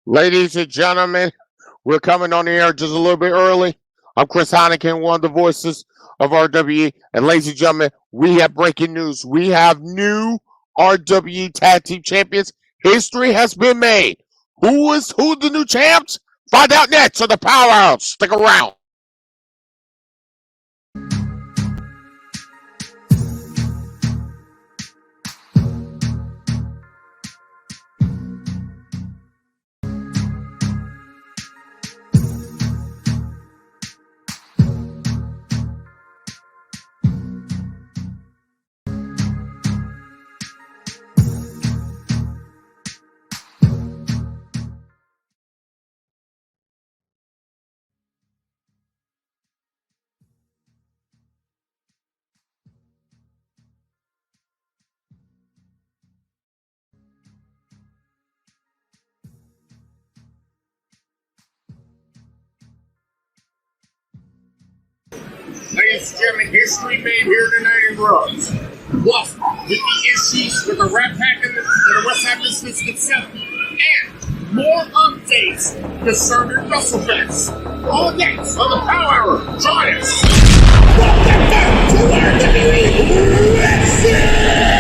Ladies and gentlemen, we're coming on the air just a little bit early. I'm Chris Heineken, one of the voices of RWE. And ladies and gentlemen, we have breaking news. We have new RWE Tag Team Champions. History has been made. Who's the new champs? Find out next on the Powerhouse. Stick around. Ladies and gentlemen, history made here tonight in Rhodes. What with the issues with the Rat Pack and the West Side Misfits themselves, and more updates concerning WrestleFest. All next on the Power Hour. Join us. Welcome back to RWE Wrestling!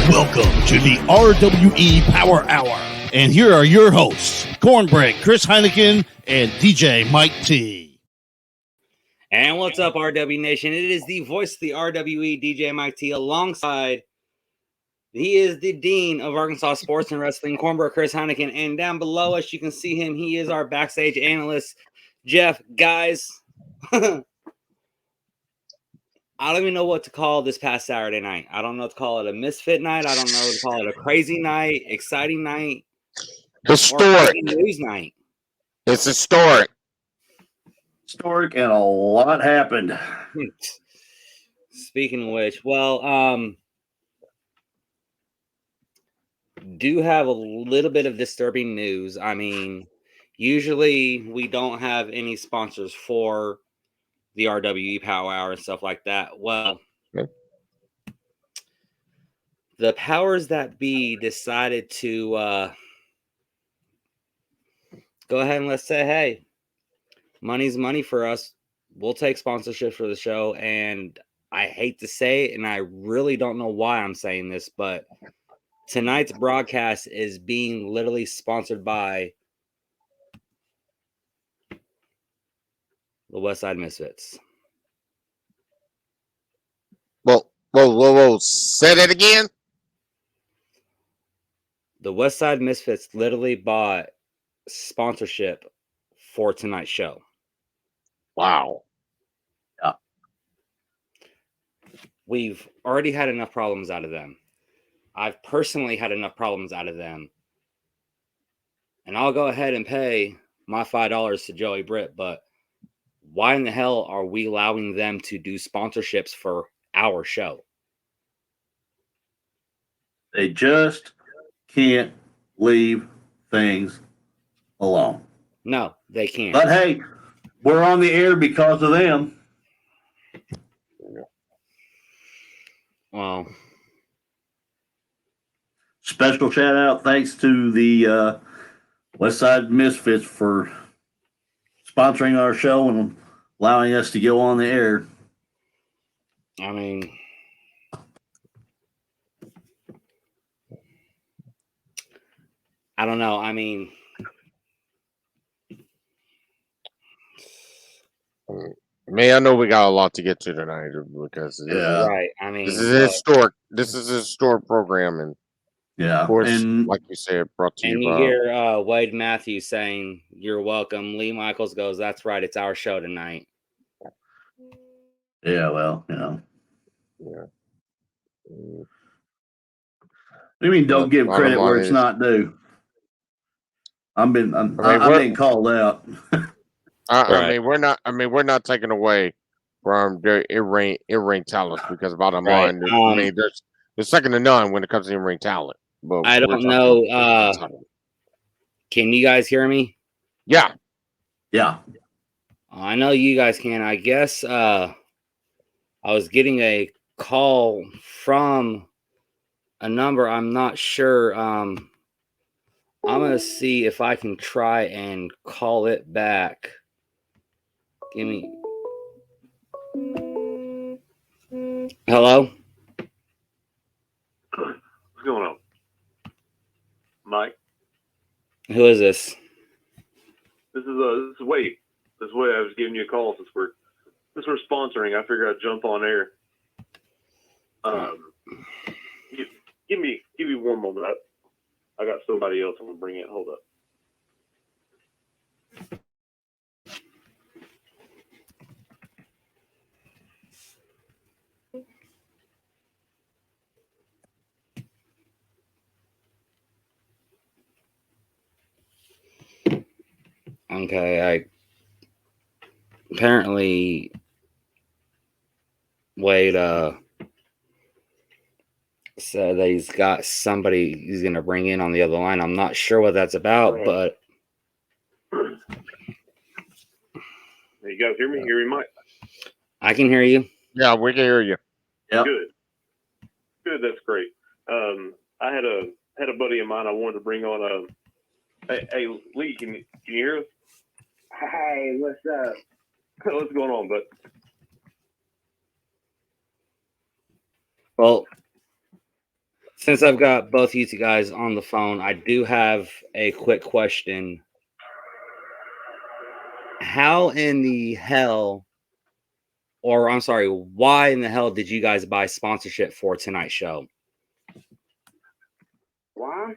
Welcome to the RWE Power Hour. And here are your hosts, Cornbread, Chris Heineken, and DJ Mike T. And what's up, RW Nation? It is the voice of the RWE, DJ Mike T, alongside, he is the Dean of Arkansas Sports and Wrestling, Cornbread, Chris Heineken. And down below us, you can see him. He is our backstage analyst, Jeff. Guys, I don't even know what to call this past Saturday night. I don't know what to call it, a misfit night. I don't know what to call it, a crazy night, exciting night, Historic. or news night. It's historic. Historic, and a lot happened. Speaking of which, well, do have a little bit of disturbing news. I mean, usually we don't have any sponsors for the RWE Power Hour and stuff like that. Well, the powers that be decided to go ahead and let's say, hey, money's money for us. We'll take sponsorship for the show. And I hate to say it, and I really don't know why I'm saying this, but tonight's broadcast is being literally sponsored by the West Side Misfits. Whoa. Say that again. The West Side Misfits literally bought sponsorship for tonight's show. Wow. Yeah. We've already had enough problems out of them. I've personally had enough problems out of them. And I'll go ahead and pay my $5 to Joey Britt, but why in the hell are we allowing them to do sponsorships for our show? They just can't leave things alone. No, they can't. But hey, we're on the air because of them. Well, special shout out thanks to the West Side Misfits for sponsoring our show and allowing us to go on the air. I mean, I don't know. I mean, Man, I know we got a lot to get to tonight because right. I mean, this is historic. This is a historic program, and Yeah. of course, And like you said, brought to and you you by hear Wade Matthews saying, "You're welcome." Lee Michaels goes, "That's right. It's our show tonight." yeah, well, you know. Yeah. What do you mean don't give Bottom credit where line it's is, not due? I'm I mean, being called out. I Right. mean, we're not taking away from their in-ring talents because bottom Right. line, I mean, there's second to none when it comes to in-ring talent. But I we're don't talking about know. title. Can you guys hear me? Yeah, Yeah. I know you guys can. I guess I was getting a call from a number. I'm not sure. I'm gonna see if I can try and call it back. Give me. Hello? What's going on, Mike? Who is this? This is Wade. This is Wade. I was giving you a call since we're sponsoring. I figured I'd jump on air. Give me 1 moment. I got somebody else I'm gonna bring in. Hold up. Okay, apparently Wade said that he's got somebody he's gonna bring in on the other line. I'm not sure what that's about, but You guys hear me? Hear me, Mike? I can hear you. yeah, we can hear you. Yep. Good. That's great. I had a buddy of mine I wanted to bring on. Hey, Lee, can you hear us? Hey, what's up? What's going on, bud? Well, since I've got both you two guys on the phone, I do have a quick question. How in the hell, or I'm sorry, why in the hell did you guys buy sponsorship for tonight's show? Why?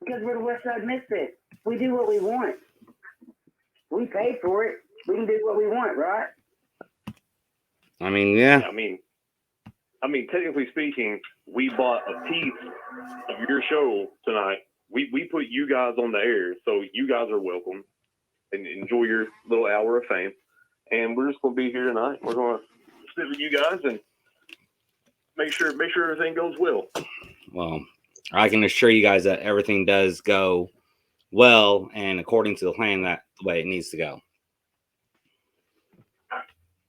Because we're the West Side Misfits. We do what we want. We pay for it. We can do what we want, right? I mean, yeah. I mean, technically speaking, we bought a piece of your show tonight. We put you guys on the air, so you guys are welcome and enjoy your little hour of fame. And we're just going to be here tonight. We're going to sit with you guys and make sure everything goes well. Well, I can assure you guys that everything does go well and according to the plan, that the way it needs to go.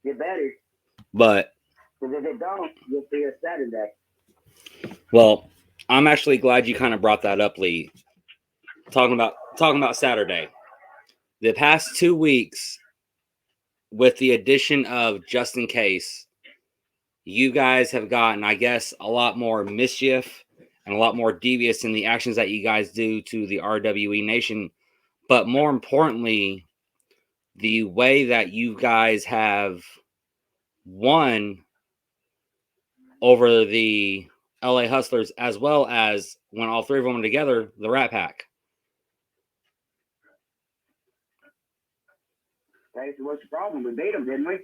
You better. But Because if it don't, you'll see us Saturday. well, I'm actually glad you kind of brought that up, Lee. Talking about Saturday. The past 2 weeks, with the addition of Just In Case, you guys have gotten, I guess, a lot more mischief and a lot more devious in the actions that you guys do to the RWE Nation. But more importantly, the way that you guys have won over the LA Hustlers, as well as when all three of them were together, the Rat Pack. Okay, so what's the problem? We beat them, didn't we?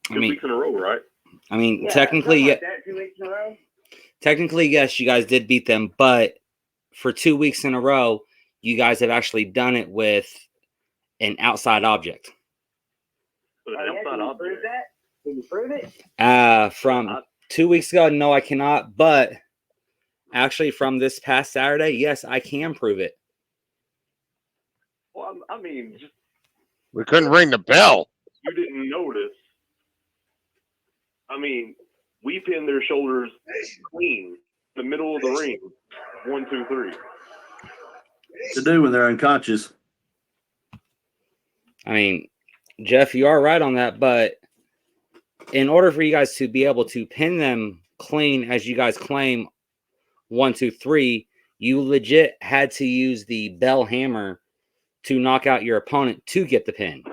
Two weeks in a row, right? I mean, Yeah, technically, like that, 2 weeks in a row? Technically, yes, you guys did beat them, but for 2 weeks in a row, you guys have actually done it with an outside object. But Oh, yeah, can you prove that? Can you prove it? From 2 weeks ago, no, I cannot. But actually, from this past Saturday, yes, I can prove it. Well, I mean, just, We couldn't ring the bell. you didn't notice. I mean, we pinned their shoulders clean, the middle of the ring. 1, 2, 3. To do when they're unconscious. I mean, Jeff, you are right on that. But in order for you guys to be able to pin them clean, as you guys claim, 1, 2, 3, you legit had to use the bell hammer to knock out your opponent to get the pin.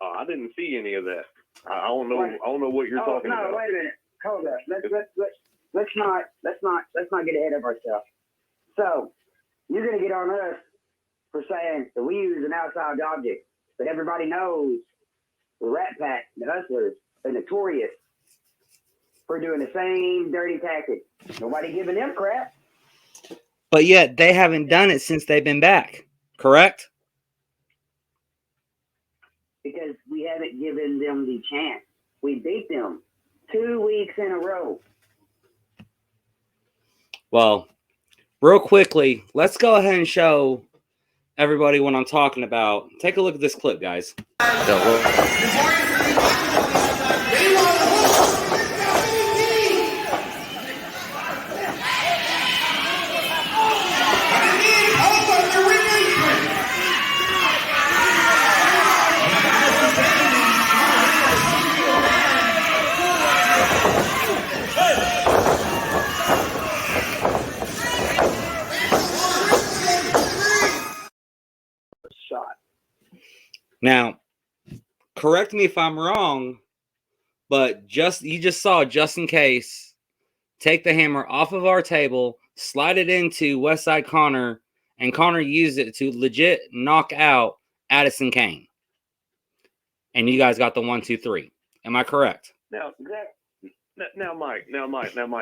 I didn't see any of that. I don't know. I don't know what you're talking about. No, wait a minute. Hold up. Let's not get ahead of ourselves. So you're gonna get on us for saying that we use an outside object, but everybody knows The Rat Pack, the Hustlers, are notorious for doing the same dirty tactic. Nobody giving them crap. But yet they haven't done it since they've been back, correct? Because we haven't given them the chance. We beat them 2 weeks in a row. Well, real quickly, let's go ahead and show everybody what I'm talking about. Take a look at this clip, guys. Shot. Now, correct me if I'm wrong, but you just saw Just In Case take the hammer off of our table, slide it into Westside Connor, and Connor used it to legit knock out Addison Kane. And you guys got the 1, 2, 3. Am I correct? Now, Mike,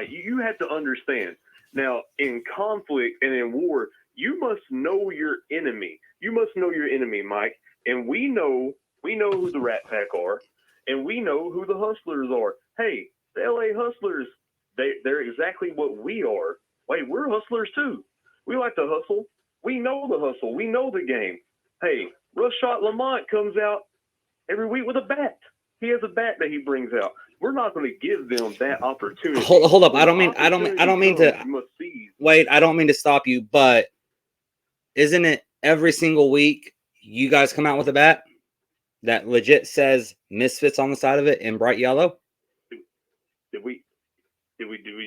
you have to understand. Now, in conflict and in war, you must know your enemy. You must know your enemy, Mike. And we know who the Rat Pack are, and we know who the Hustlers are. Hey, the LA Hustlers, they're exactly what we are. Wait, we're hustlers too. We like to hustle. We know the hustle. We know the game. Hey, Rush Shot Lamont comes out every week with a bat. He has a bat that he brings out. We're not going to give them that opportunity. Hold up. I don't mean to. You must seize. Wait, I don't mean to stop you, but isn't it every single week you guys come out with a bat that legit says Misfits on the side of it in bright yellow? Did we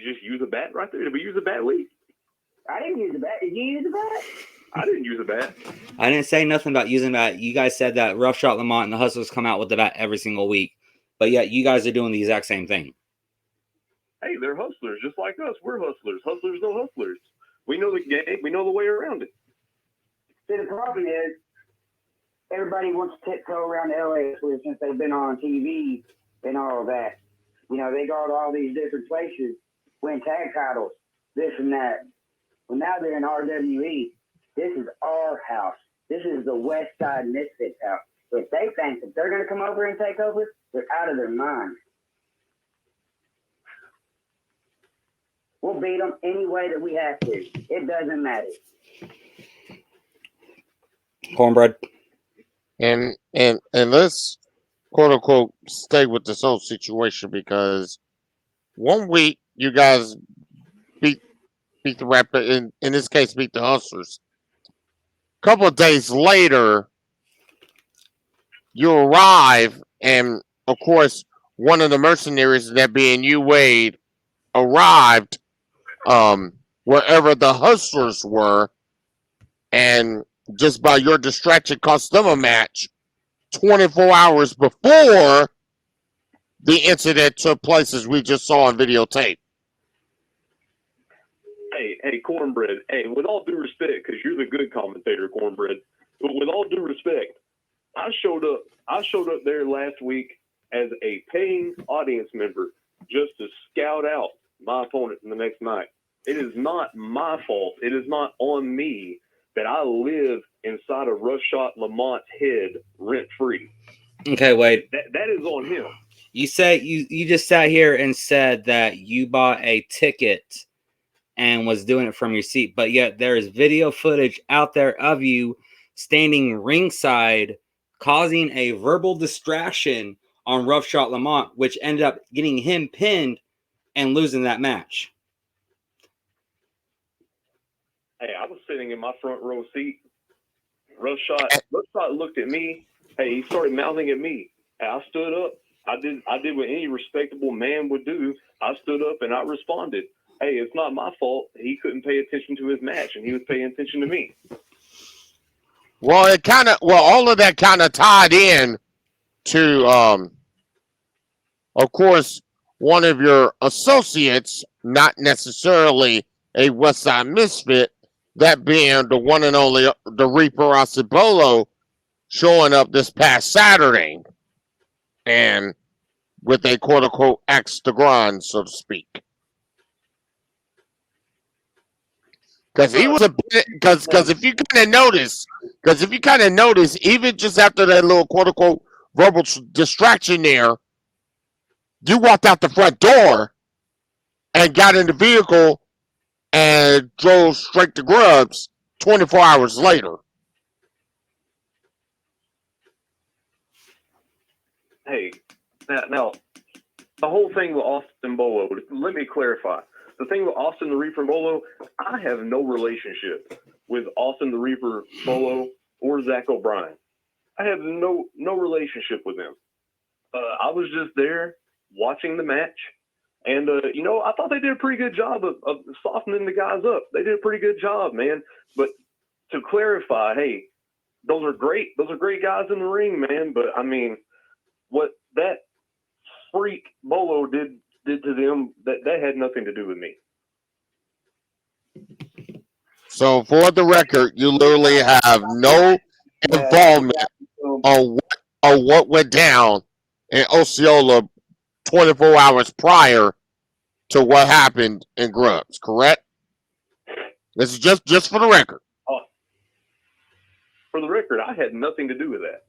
just use a bat right there? Did we use a bat, Lee? I didn't use a bat. Did you use a bat? I didn't use a bat. I didn't say nothing about using that. You guys said that Rough Shot Lamont and the Hustlers come out with the bat every single week, but yet you guys are doing the exact same thing. Hey, they're hustlers just like us. We're hustlers. Hustlers know hustlers. We know the game. We know the way around it. See, the problem is everybody wants to tiptoe around the LA Hustlers since they've been on TV and all of that. You know, they go to all these different places, win tag titles, this and that. Well, now they're in RWE. This is our house. This is the West Side Misfits house. If they think that they're going to come over and take over, they're out of their mind. We'll beat them any way that we have to. It doesn't matter. Cornbread. And let's quote unquote stay with this whole situation, because 1 week you guys beat the Rat Pack, in this case beat the Hustlers. A couple of days later, you arrive, and of course one of the mercenaries, that being you, Wade, arrived wherever the Hustlers were, and just by your distraction cost them a match 24 hours before the incident took place, as we just saw on videotape. Hey, Cornbread. Hey, with all due respect, because you're the good commentator, Cornbread. But with all due respect, I showed up there last week as a paying audience member just to scout out my opponent in the next night. It is not my fault. It is not on me that I live inside of Rush Shot Lamont's head rent free. Okay, wait. That is on him. You say you just sat here and said that you bought a ticket and was doing it from your seat, but yet there is video footage out there of you standing ringside, causing a verbal distraction on Rough Shot Lamont, which ended up getting him pinned and losing that match. Hey, I was sitting in my front row seat. Rush Shot looked at me. Hey, he started mouthing at me. Hey, I stood up. I did what any respectable man would do. I stood up and I responded. Hey, it's not my fault. He couldn't pay attention to his match, and he was paying attention to me. Well, all of that kind of tied in to, of course, one of your associates, not necessarily a Westside Misfit, that being the one and only the Reaper Acebolo, showing up this past Saturday. and with a quote unquote axe to grind, so to speak. Because he was a because if you kind of notice, even just after that little quote unquote verbal distraction there, you walked out the front door and got in the vehicle and drove straight to Grubbs 24 hours later. Hey, now the whole thing with Austin Bolo, let me clarify. The thing with Austin the Reaper Bolo, I have no relationship with Austin the Reaper Bolo or Zach O'Brien. I have no relationship with them. I was just there watching the match, and I thought they did a pretty good job of softening the guys up. They did a pretty good job, man. But to clarify, hey, those are great guys in the ring, man. But I mean, what that freak Bolo did to them, that had nothing to do with me. So for the record, you literally have no involvement on what went down in Osceola 24 hours prior to what happened in Grubbs, correct? This is just for the record. For the record, I had nothing to do with that.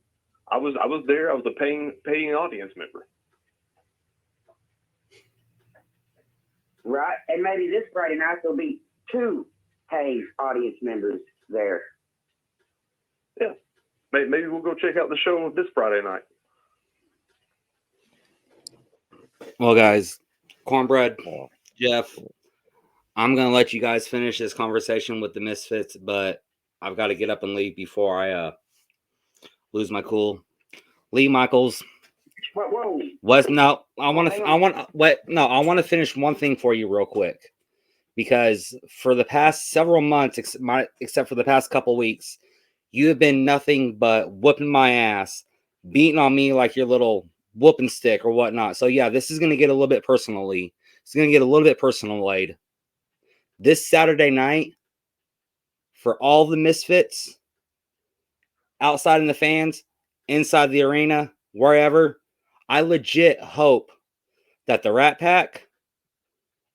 I was there. I was a paying audience member. Right, and maybe this Friday night there'll be 2 paid audience members there. Yeah, maybe we'll go check out the show this Friday night. Well, guys, Cornbread, Jeff, I'm going to let you guys finish this conversation with the Misfits, but I've got to get up and leave before I lose my cool. Lee Michaels. Whoa. I want to finish one thing for you real quick, because for the past several months, except for the past couple weeks, you have been nothing but whooping my ass, beating on me like your little whooping stick or whatnot. So yeah, this is going to get a little bit personal, Lee. It's going to get a little bit personal, Wade. This Saturday night, for all the Misfits, outside in the fans, inside the arena, wherever, I legit hope that the Rat Pack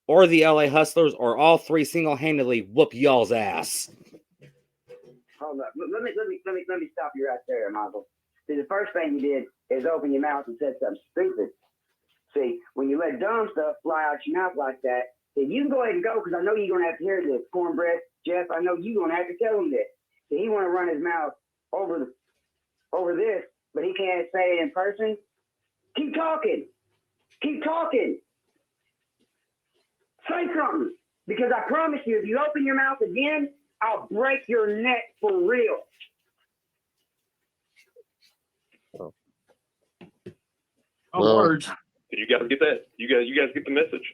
or the LA Hustlers or all 3 single-handedly whoop y'all's ass. Hold up. Let me stop you right there, Michael. See, the first thing you did is open your mouth and said something stupid. See, when you let dumb stuff fly out your mouth like that, see, you can go ahead and go, because I know you're going to have to hear this. Cornbread, Jeff, I know you're going to have to tell him this. See, he want to run his mouth over this, but he can't say it in person. Keep talking. Keep talking. Say something. Because I promise you, if you open your mouth again, I'll break your neck for real. Words. Did you guys get that? You guys get the message?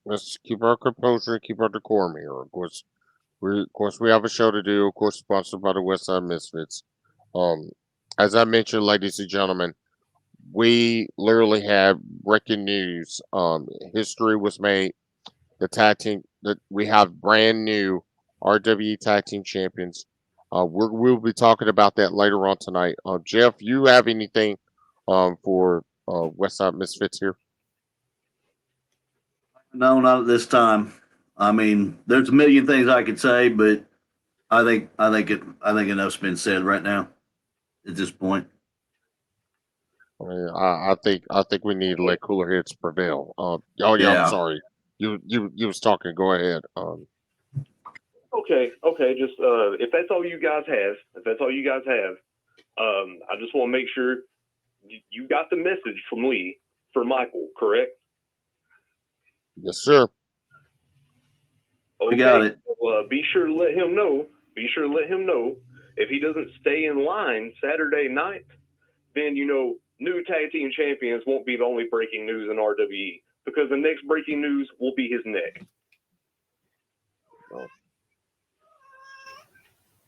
Let's keep our composure and keep our decorum here. Of course, we have a show to do. Of course, sponsored by the Westside Misfits. As I mentioned, ladies and gentlemen, we literally have breaking news. History was made. The tag team that we have brand new RWE tag team champions. We'll be talking about that later on tonight. Jeff, you have anything for Westside Misfits here? No, not at this time. I mean, there's a million things I could say, but I think enough's been said right now at this point. I think we need to let cooler heads prevail. Yeah. I'm sorry. You was talking. Go ahead. Okay. Just if that's all you guys have, I just want to make sure you got the message from Lee for Michael, correct? Yes, sir. Okay. We got it. Well, be sure to let him know. If he doesn't stay in line Saturday night, then new tag team champions won't be the only breaking news in RWE, because the next breaking news will be his neck.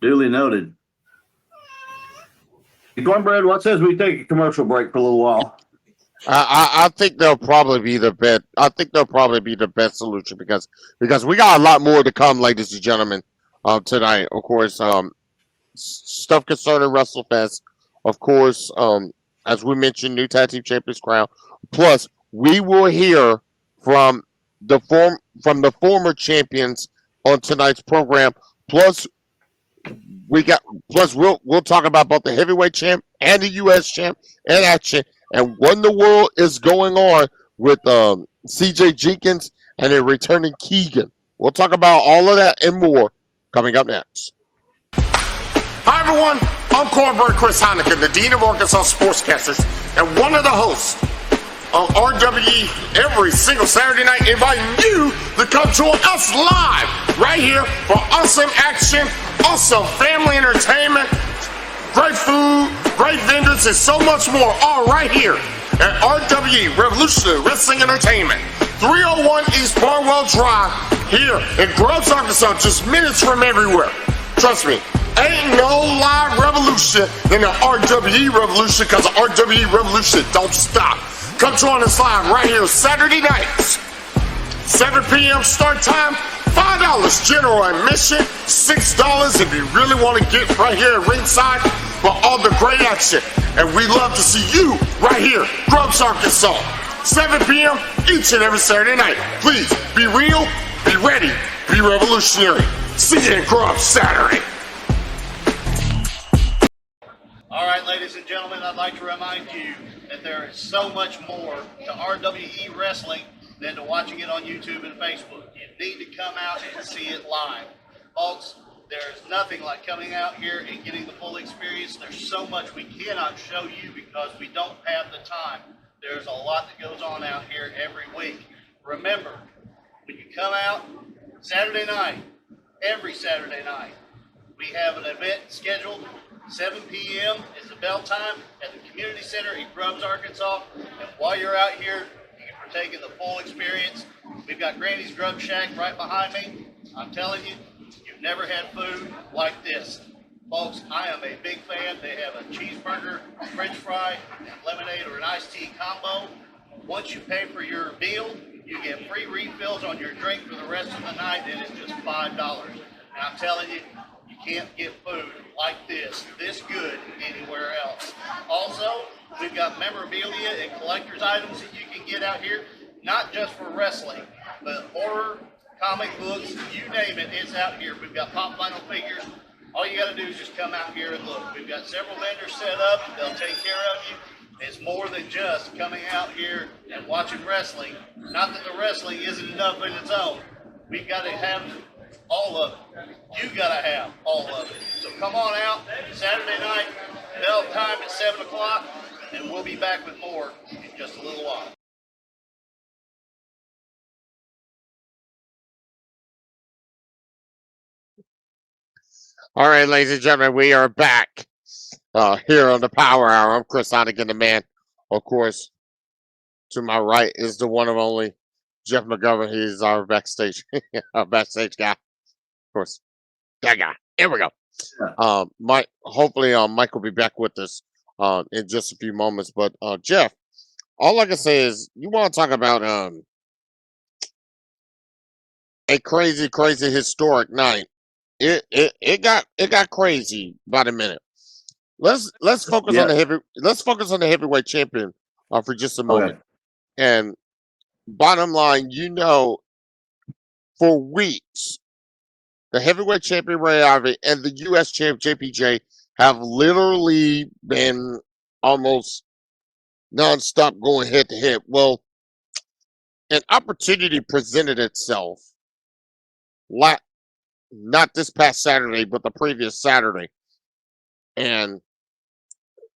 Duly noted. Cornbread, what says we take a commercial break for a little while? I think they'll probably be the best. I think they'll probably be the best solution because we got a lot more to come, ladies and gentlemen, tonight. Of course, stuff concerning WrestleFest. of course, as we mentioned, new tag team champions crown. Plus, we will hear from the former champions on tonight's program. Plus, we'll talk about both the heavyweight champ and the U.S. champ in action, and what in the world is going on with C.J. Jenkins and a returning Keegan. We'll talk about all of that and more coming up next. Hi, everyone. I'm Cornbread Chris Heineken, the Dean of Arkansas Sportscasters, and one of the hosts of RWE every single Saturday night, inviting you to come join us live right here for awesome action, awesome family entertainment, great food, great vendors, and so much more, all right here at RWE, Revolutionary Wrestling Entertainment, 301 East Barnwell Drive, here in Groves, Arkansas, just minutes from everywhere. Trust me, ain't no live revolution in the RWE revolution, because the RWE revolution don't stop. Come join us live right here Saturday nights, 7 p.m. start time, $5 general admission, $6 if you really want to get right here at ringside for all the great action. And we love to see you right here, Grubbs, Arkansas, 7 p.m. each and every Saturday night. Please be real, be ready, be revolutionary. See you in Grubbs Saturday. All right, ladies and gentlemen, I'd like to remind you that there is so much more to RWE Wrestling than to watching it on YouTube and Facebook. You need to come out and see it live. Folks, there's nothing like coming out here and getting the full experience. There's so much we cannot show you because we don't have the time. There's a lot that goes on out here every week. Remember, when you come out Saturday night, every Saturday night, we have an event scheduled. 7 p.m. is the bell time at the Community Center in Grubbs, Arkansas. And while you're out here, you can partake in the full experience. We've got Granny's Grub Shack right behind me. I'm telling you, you've never had food like this. Folks, I am a big fan. They have a cheeseburger, a french fry, and lemonade or an iced tea combo. Once you pay for your meal, you get free refills on your drink for the rest of the night, and it's just $5. And I'm telling you, you can't get food like this good anywhere else. Also, we've got memorabilia and collector's items that you can get out here, not just for wrestling, but horror, comic books, you name it, it's out here. We've got pop vinyl figures. All you got to do is just come out here and look. We've got several vendors set up. They'll take care of you. It's more than just coming out here and watching wrestling. Not that the wrestling isn't enough in its own. We've got to have all of it. You got to have all of it. So come on out Saturday night, bell time at 7 o'clock, and we'll be back with more in just a little while. All right, ladies and gentlemen, we are back here on the Power Hour. I'm Chris Heineken, the man. Of course, to my right is the one and only Jeff McGovern. He's our backstage guy. Of course, that guy. Here we go. Mike. Hopefully, Mike will be back with us in just a few moments. But Jeff, all I can say is, you want to talk about a crazy, crazy historic night. It got crazy by the minute. Let's focus on the heavyweight champion for just a moment. Okay. And bottom line, for weeks, the heavyweight champion Ray Ivy and the U.S. champ JPJ have literally been almost nonstop going head to head. Well, an opportunity presented itself, not this past Saturday, but the previous Saturday. And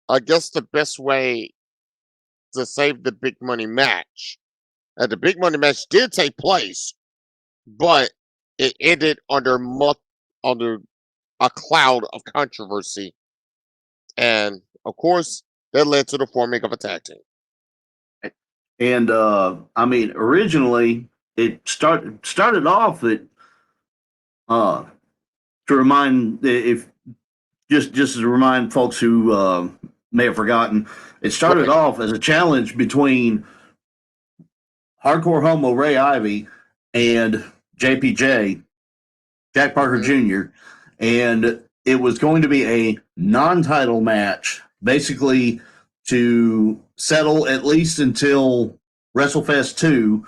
I guess the best way to save the big money match, and the big money match did take place, but it ended under a cloud of controversy. And of course, that led to the forming of a tag team. And originally it started off at to remind just to remind folks who may have forgotten, it started off as a challenge between Hardcore Homo Ray Ivy and JPJ, Jack Parker Jr., and it was going to be a non-title match basically to settle at least until WrestleFest 2,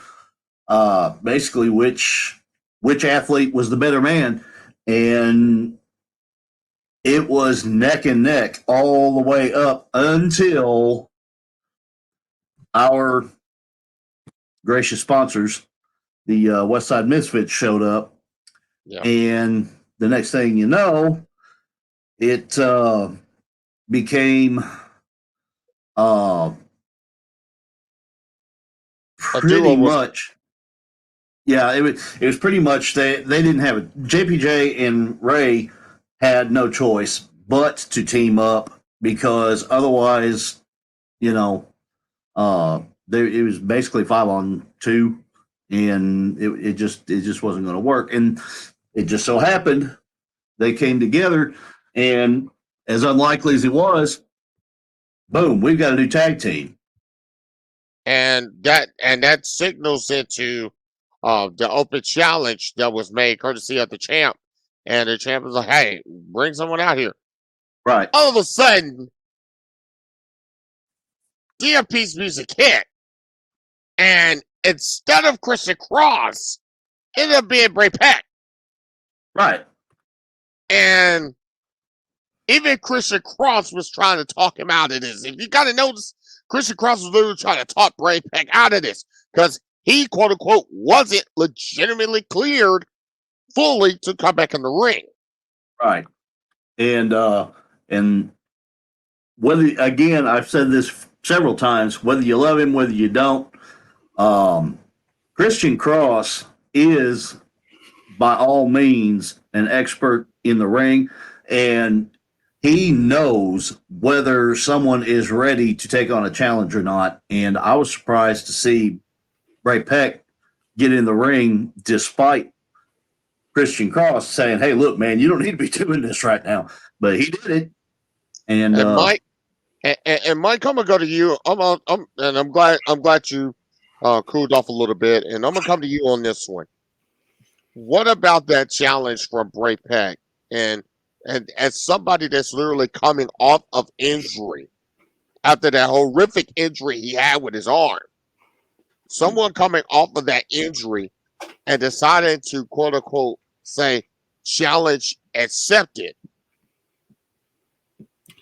basically which athlete was the better man. And it was neck and neck all the way up until our gracious sponsors, the Westside Misfits, showed up. Yeah. And the next thing you know, it became pretty much. Yeah, it was pretty much they didn't have it. JPJ and Ray had no choice but to team up because otherwise, you know, it was basically 5-on-2, and it just wasn't going to work. And it just so happened they came together, and as unlikely as it was, boom, we've got a new tag team. And that signals into the open challenge that was made courtesy of the champ. And the champ was like, hey, bring someone out here. Right. All of a sudden, DMP's music hit. And instead of Christian Cross, it ended up being Bray Peck. Right. And even Christian Cross was trying to talk him out of this. If you got to notice, Christian Cross was literally trying to talk Bray Peck out of this because he, quote unquote, wasn't legitimately cleared fully to come back in the ring. Right. And whether, again, I've said this several times, whether you love him, whether you don't, Christian Cross is by all means an expert in the ring, and he knows whether someone is ready to take on a challenge or not. And I was surprised to see Bray Peck get in the ring despite Christian Cross saying, hey, look, man, you don't need to be doing this right now. But he did it. And Mike, and Mike, I'm gonna go to you. I'm glad you cooled off a little bit, and I'm gonna come to you on this one. What about that challenge from Bray Peck? And as somebody that's literally coming off of injury after that horrific injury he had with his arm, someone coming off of that injury and decided to quote unquote say challenge accepted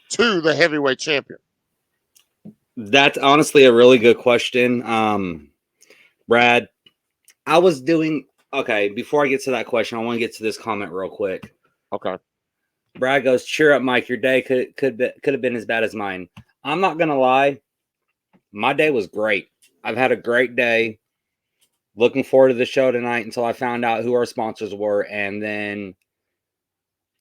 to the heavyweight champion. That's honestly a really good question. Brad, I was doing okay. Before I get to that question, I want to get to this comment real quick. Okay. Brad goes, cheer up, Mike. Your day could have been as bad as mine. I'm not gonna lie. My day was great. I've had a great day. Looking forward to the show tonight until I found out who our sponsors were, and then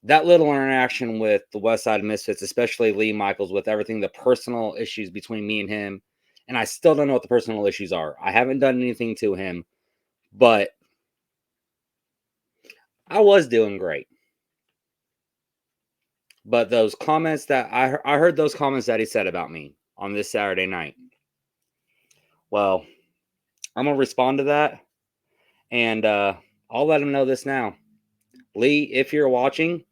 that little interaction with the West Side Misfits, especially Lee Michaels, with everything, the personal issues between me and him. And I still don't know what the personal issues are. I haven't done anything to him, but I was doing great. But those comments that I heard those comments that he said about me on this Saturday night. Well, I'm going to respond to that. And I'll let him know this now. Lee, if you're watching,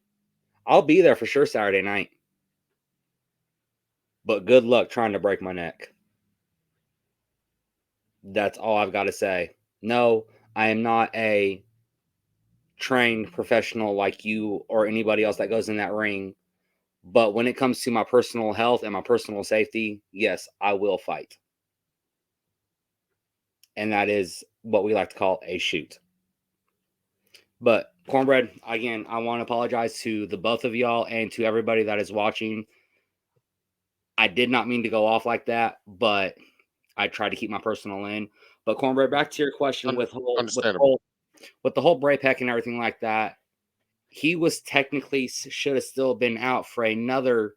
I'll be there for sure Saturday night. But good luck trying to break my neck. That's all I've got to say. No, I am not a trained professional like you or anybody else that goes in that ring. But when it comes to my personal health and my personal safety, yes, I will fight. And that is what we like to call a shoot. But Cornbread, again, I want to apologize to the both of y'all and to everybody that is watching. I did not mean to go off like that, but I tried to keep my personal in. But Cornbread, back to your question with the whole Bray Peck and everything like that. He was technically should have still been out for another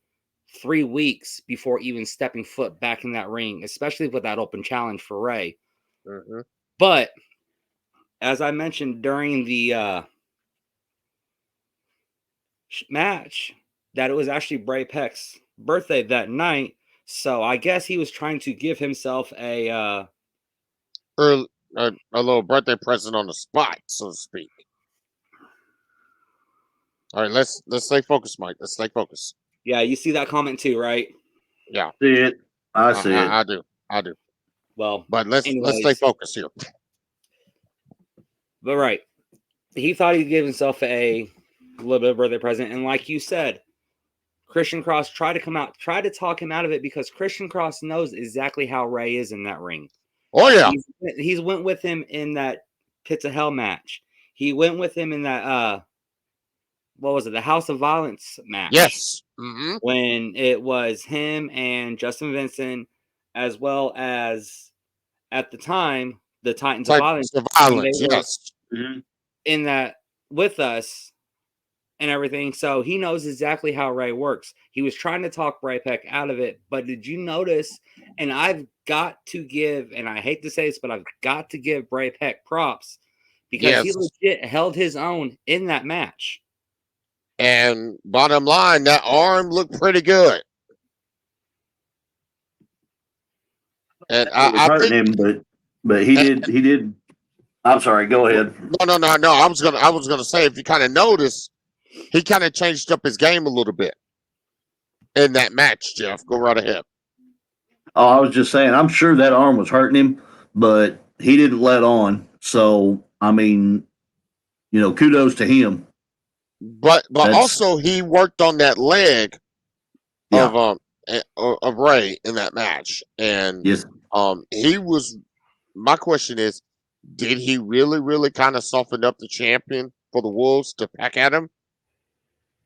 3 weeks before even stepping foot back in that ring, especially with that open challenge for Ray. Mm-hmm. But as I mentioned during the match, that it was actually Bray Peck's birthday that night. So I guess he was trying to give himself a little birthday present on the spot, so to speak. All right, let's stay focused, Mike. Let's stay focused. Yeah, you see that comment too, right? Yeah, See it. I see it. I do. I do. Well, But let's stay anyways, focused here. but right. He thought he'd give himself a little bit of birthday present. And like you said, Christian Cross tried to talk him out of it because Christian Cross knows exactly how Ray is in that ring. Oh yeah. He's went with him in that Pits of Hell match. He went with him in that what was it, the House of Violence match? Yes. Mm-hmm. When it was him and Justin Vincent, as well as at the time the Titans of Violence. Violence. They were Yes. in that with us and everything. So he knows exactly how Ray works. He was trying to talk Ray Peck out of it, but did you notice? And I've got to give, and I hate to say this, but I've got to give Ray Peck props because he legit held his own in that match. And bottom line, that arm looked pretty good. And I hurting him, but he did. I'm sorry. Go ahead. No. I was gonna say, if you kind of notice, he kind of changed up his game a little bit in that match. Jeff, go right ahead. Oh, I was just saying. I'm sure that arm was hurting him, but he didn't let on. So I mean, kudos to him. But also he worked on that leg of Ray in that match, and yes. He was. My question is, did he really kind of soften up the champion for the Wolves to pack at him,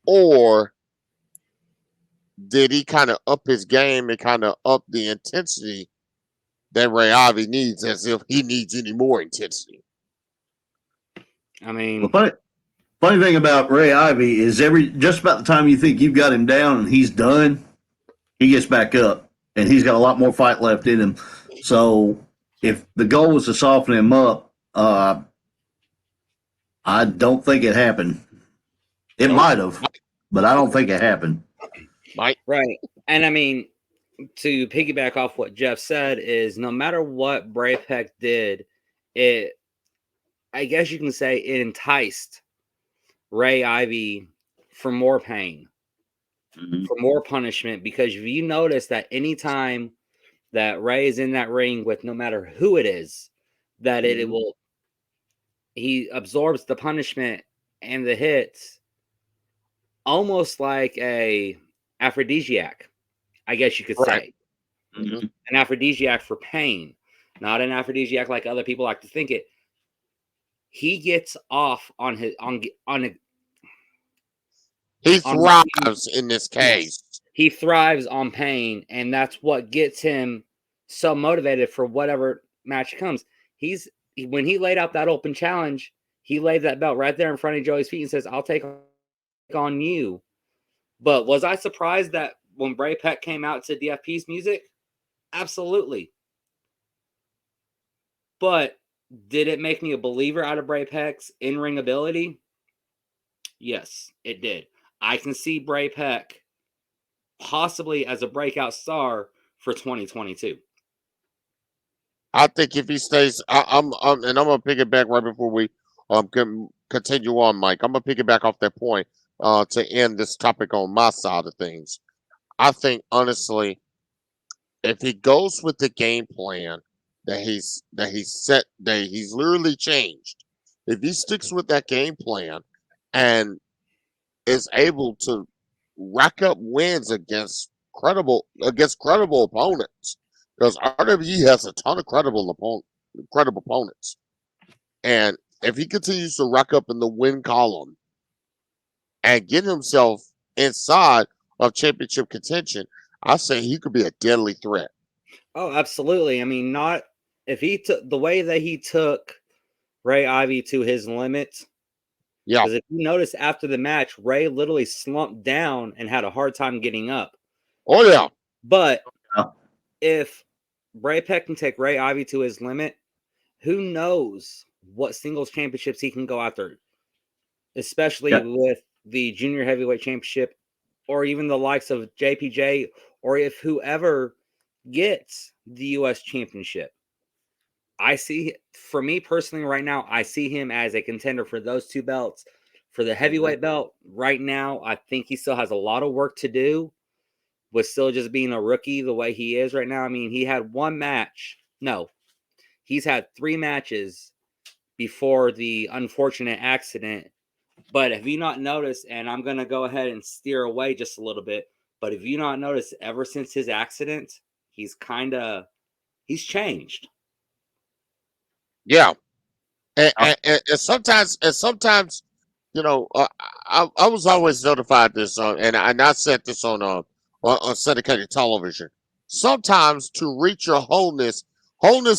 or did he kind of up his game and kind of up the intensity that Ray Ivy needs, as if he needs any more intensity? I mean, funny thing about Ray Ivy is just about the time you think you've got him down and he's done, he gets back up and he's got a lot more fight left in him. So if the goal was to soften him up, I don't think it happened. It might have, but I don't think it happened. Right. And I mean, to piggyback off what Jeff said is no matter what Bray Peck did, I guess you can say it enticed Ray Ivy for more pain, for more punishment, because if you notice that anytime that Ray is in that ring with no matter who it is, that he absorbs the punishment and the hits almost like a aphrodisiac, I guess you could say. Mm-hmm. An aphrodisiac for pain, not an aphrodisiac like other people like to think it. He gets off on his he thrives in this case. Yes, he thrives on pain, and that's what gets him so motivated for whatever match comes. When he laid out that open challenge, he laid that belt right there in front of Joey's feet and says, "I'll take on you." But was I surprised that when Bray Peck came out to DFP's music? Absolutely. But did it make me a believer out of Bray Peck's in-ring ability? Yes, it did. I can see Bray Peck possibly as a breakout star for 2022. I think if he stays, and I'm gonna pick it back right before we can continue on, Mike. I'm gonna pick it back off that point to end this topic on my side of things. I think honestly, if he goes with the game plan that he's set, that he's literally changed, if he sticks with that game plan and is able to rack up wins against credible opponents, because RWE has a ton of credible opponents, and if he continues to rack up in the win column and get himself inside of championship contention, I say he could be a deadly threat. Oh, absolutely. I mean, not if he took the way that he took Ray Ivy to his limit. Yeah. Because if you notice after the match, Ray literally slumped down and had a hard time getting up. Oh, yeah. But if Bray Peck can take Ray Ivy to his limit, who knows what singles championships he can go after, especially with the junior heavyweight championship or even the likes of JPJ, or if whoever gets the U.S. championship. I see, for me personally right now, I see him as a contender for those two belts. For the heavyweight belt right now, I think he still has a lot of work to do. with still just being a rookie the way he is right now. I mean, he had one match. No, he's had 3 matches before the unfortunate accident. But have you not noticed, and I'm going to go ahead and steer away just a little bit, but have you not noticed ever since his accident, he's changed. Yeah. And sometimes, you know, I was always notified this and I said this on syndicated television. Sometimes to reach your wholeness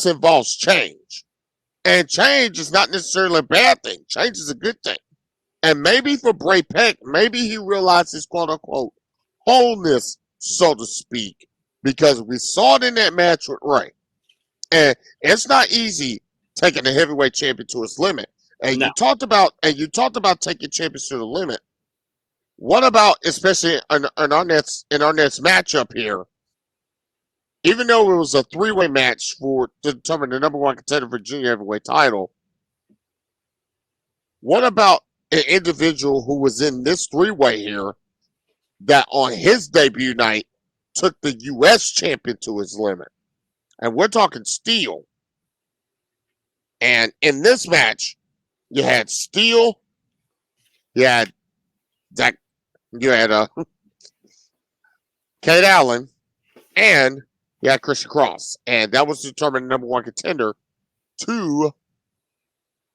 involves change, and change is not necessarily a bad thing. Change is a good thing, and maybe for Bray Peck, maybe he realized his quote unquote wholeness, so to speak, because we saw it in that match with Ray. And it's not easy taking a heavyweight champion to its limit. And No. you talked about taking champions to the limit. What about, especially in our next matchup here? Even though it was a 3-way match to determine the number 1 contender for junior heavyweight title, what about an individual who was in this 3-way here that on his debut night took the U.S. champion to his limit? And we're talking Steel. And in this match, you had Steel, you had Zach, you had Kate Allen, and you had Christian Cross, and that was determined the number 1 contender to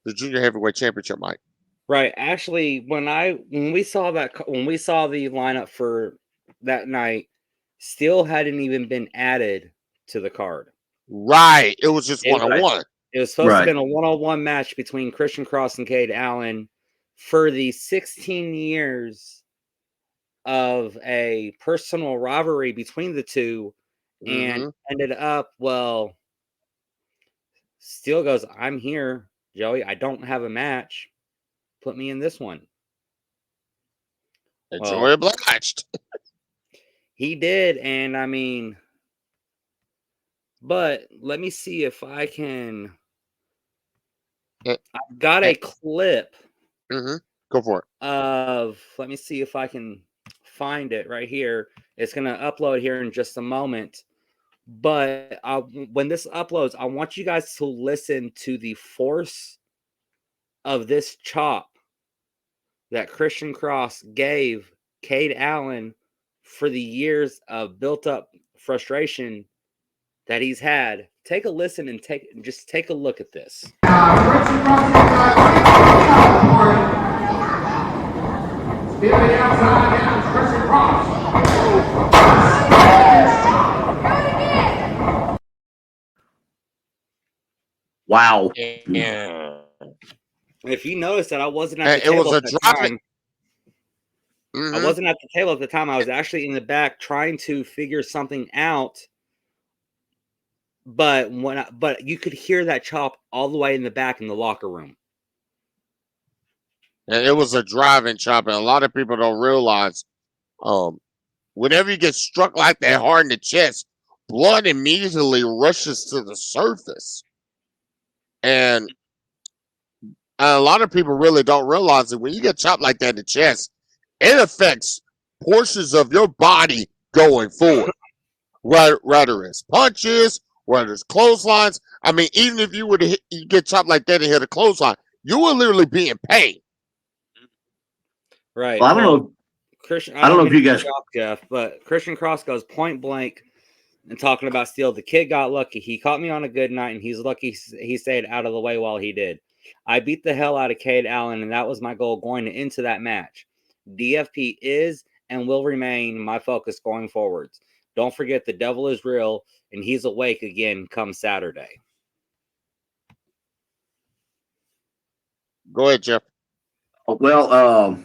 the junior heavyweight championship, Mike. Right. Actually, when we saw the lineup for that night, Steel hadn't even been added to the card. Right. It was just 1-on-1. It was supposed to have been a 1-on-1 match between Christian Cross and Cade Allen for the 16 years of a personal rivalry between the two, and ended up, well, Steel goes, I'm here, Joey. I don't have a match. Put me in this one. Joey obliged. He did, and I mean, but let me see if I can. I've got a clip. Go for it. Let me see if I can find it right here. It's going to upload here in just a moment. But when this uploads, I want you guys to listen to the force of this chop that Christian Cross gave Cade Allen for the years of built-up frustration that he's had. Take a listen and just take a look at this. Wow. Yeah. If you notice that I wasn't at the table at the time. I wasn't at the table at the time. I was actually in the back trying to figure something out. But you could hear that chop all the way in the back in the locker room. And it was a driving chop, and a lot of people don't realize, whenever you get struck like that hard in the chest, blood immediately rushes to the surface. And a lot of people really don't realize that when you get chopped like that in the chest, it affects portions of your body going forward. Whether it's punches, whether it's clotheslines. I mean, even if you get chopped like that and hit a clothesline, you will literally be in pain. Right. Well, I don't know. Christian, I don't know if you guys, Jeff, but Christian Cross goes point blank and talking about Steel. The kid got lucky. He caught me on a good night, and he's lucky he stayed out of the way while he did. I beat the hell out of Cade Allen, and that was my goal going into that match. DFP is and will remain my focus going forwards. Don't forget the devil is real, and he's awake again come Saturday. Go ahead, Jeff. Well,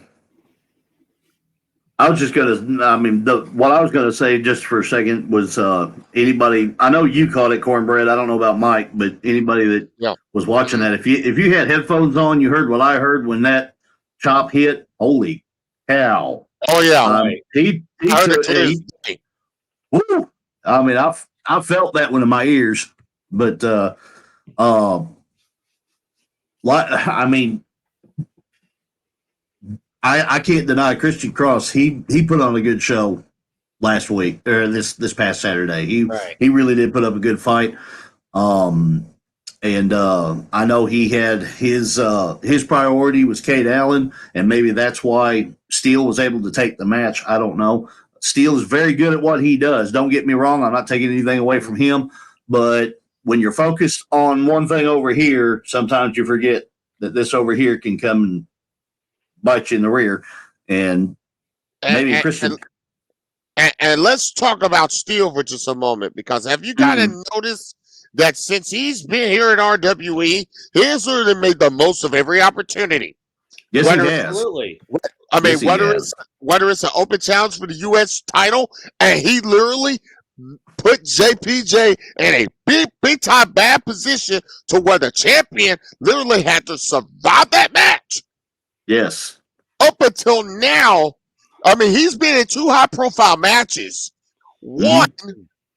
I was just going to, I mean, what I was going to say just for a second was anybody, I know you called it cornbread. I don't know about Mike, but anybody that was watching that, if you had headphones on, you heard what I heard when that chop hit. Holy cow. Oh, yeah. He woo, I mean, I felt that one in my ears, but, I mean, I can't deny Christian Cross. He put on a good show last week or this past Saturday. Right. He really did put up a good fight. And I know he had his priority was Cade Allen, and maybe that's why Steele was able to take the match. I don't know. Steele is very good at what he does. Don't get me wrong. I'm not taking anything away from him, but when you're focused on one thing over here, sometimes you forget that this over here can come and bite you in the rear. And maybe Christian. And let's talk about Steele for just a moment, because have you got to notice that since he's been here at RWE, he has really made the most of every opportunity. Yes, Whether- he has. Absolutely. I mean, Yes, he whether has. it's an open challenge for the U.S. title, and he literally put JPJ in a big time bad position to where the champion literally had to survive that match. Yes. Up until now, I mean, he's been in 2 high profile matches. One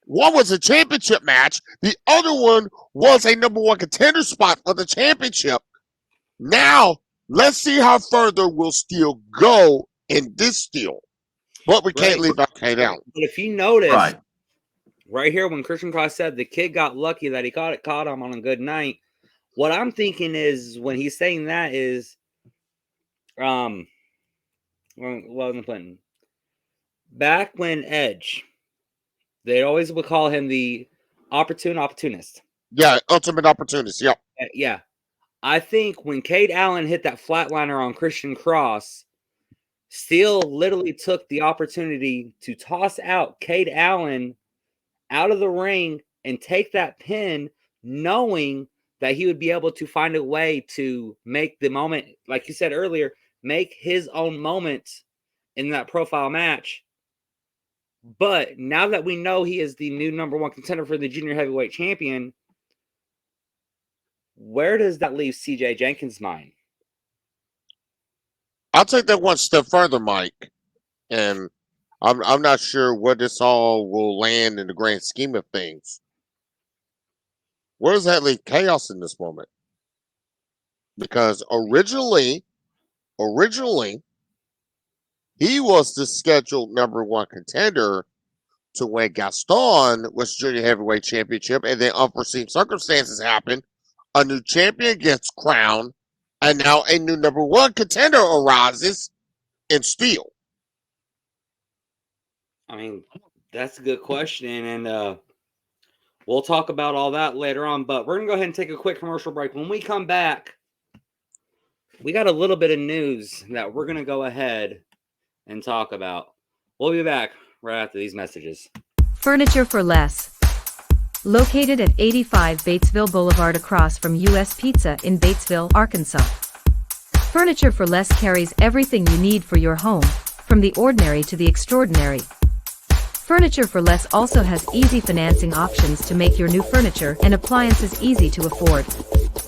was a championship match. The other one was a number 1 contender spot for the championship. Now, let's see how further will Steele go in this deal. But we can't leave our Cade out. But if you notice, Right. right here when Christian Cross said the kid got lucky that he caught him on a good night, what I'm thinking is when he's saying that is, what was I putting? Back when Edge, they always would call him the opportunist. Yeah, ultimate opportunist. Yeah. Yeah. I think when Cade Allen hit that flatliner on Christian Cross, Steele literally took the opportunity to toss out Cade Allen out of the ring and take that pin, knowing that he would be able to find a way to make the moment, like you said earlier, make his own moment in that profile match. But now that we know he is the new number 1 contender for the junior heavyweight champion, where does that leave CJ Jenkins' mind? I'll take that one step further, Mike. And I'm not sure where this all will land in the grand scheme of things. Where does that leave Chaos in this moment? Because originally, he was the scheduled number 1 contender to when Gaston was junior heavyweight championship, and then unforeseen circumstances happened. A new champion gets crowned, and now a new number 1 contender arises in Steele. I mean, that's a good question, and we'll talk about all that later on. But we're going to go ahead and take a quick commercial break. When we come back, we got a little bit of news that we're going to go ahead and talk about. We'll be back right after these messages. Furniture for Less. Located at 85 Batesville Boulevard across from U.S. Pizza in Batesville, Arkansas. Furniture for Less carries everything you need for your home, from the ordinary to the extraordinary. Furniture for Less also has easy financing options to make your new furniture and appliances easy to afford.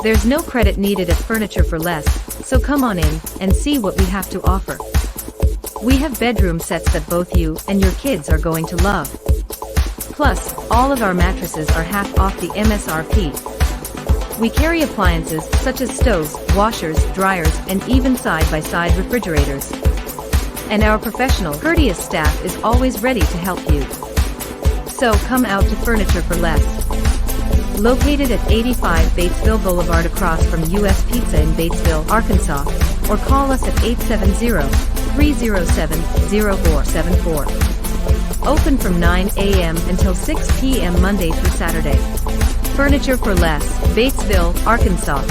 There's no credit needed at Furniture for Less, so come on in and see what we have to offer. We have bedroom sets that both you and your kids are going to love. Plus, all of our mattresses are half off the MSRP. We carry appliances such as stoves, washers, dryers, and even side-by-side refrigerators. And our professional, courteous staff is always ready to help you. So come out to Furniture for Less. Located at 85 Batesville Boulevard across from U.S. Pizza in Batesville, Arkansas, or call us at 870-307-0474. Open from 9 a.m. until 6 p.m. Monday through Saturday. Furniture for Less, Batesville, Arkansas.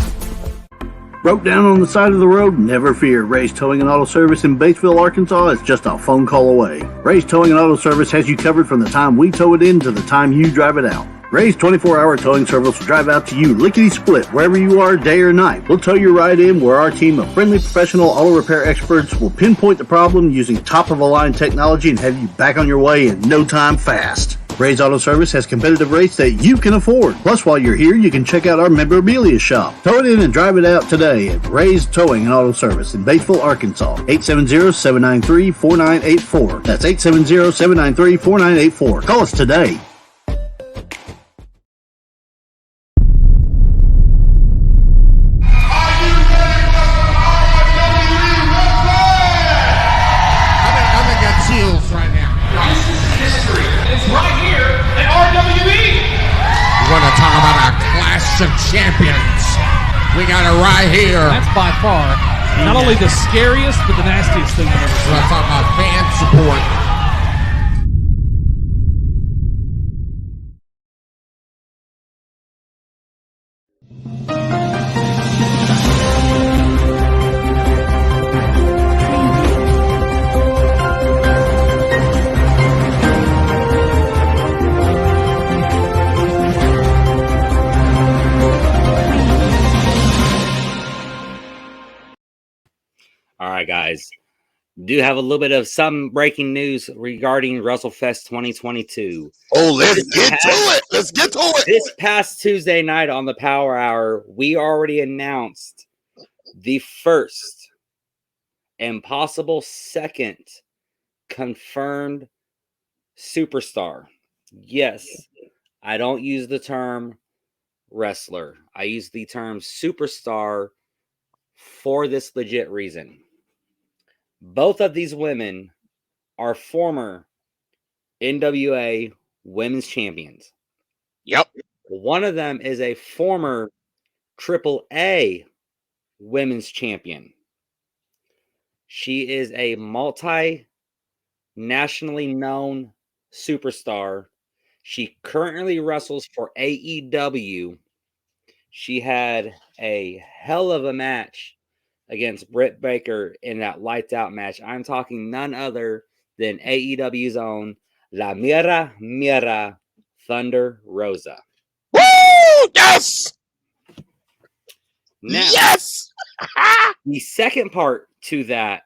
Broke down on the side of the road? Never fear. Ray's Towing and Auto Service in Batesville, Arkansas is just a phone call away. Ray's Towing and Auto Service has you covered from the time we tow it in to the time you drive it out. Ray's 24-hour towing service will drive out to you lickety-split wherever you are, day or night. We'll tow you right in where our team of friendly professional auto repair experts will pinpoint the problem using top-of-the-line technology and have you back on your way in no time fast. Ray's Auto Service has competitive rates that you can afford. Plus, while you're here, you can check out our memorabilia shop. Tow it in and drive it out today at Ray's Towing and Auto Service in Batesville, Arkansas. 870-793-4984. That's 870-793-4984. Call us today. I'm gonna get chills right now. clash of champions. We got it right here. That's by far not only the scariest, but the nastiest thing I've ever seen. Let's talk about fan support. All right, guys. Do have a little bit of some breaking news regarding WrestleFest 2022. Oh, let's get to it. Let's get to it. This past Tuesday night on the Power Hour, we already announced the first and possible second confirmed superstar. Yes, I don't use the term wrestler. I use the term superstar for this legit reason. Both of these women are former NWA women's champions. Yep. One of them is a former AAA women's champion. She is a multi-nationally known superstar. She currently wrestles for AEW. She had a hell of a match against Britt Baker in that lights out match. I'm talking none other than AEW's own La Mira Thunder Rosa. Woo! Yes! Now, yes! the second part to that,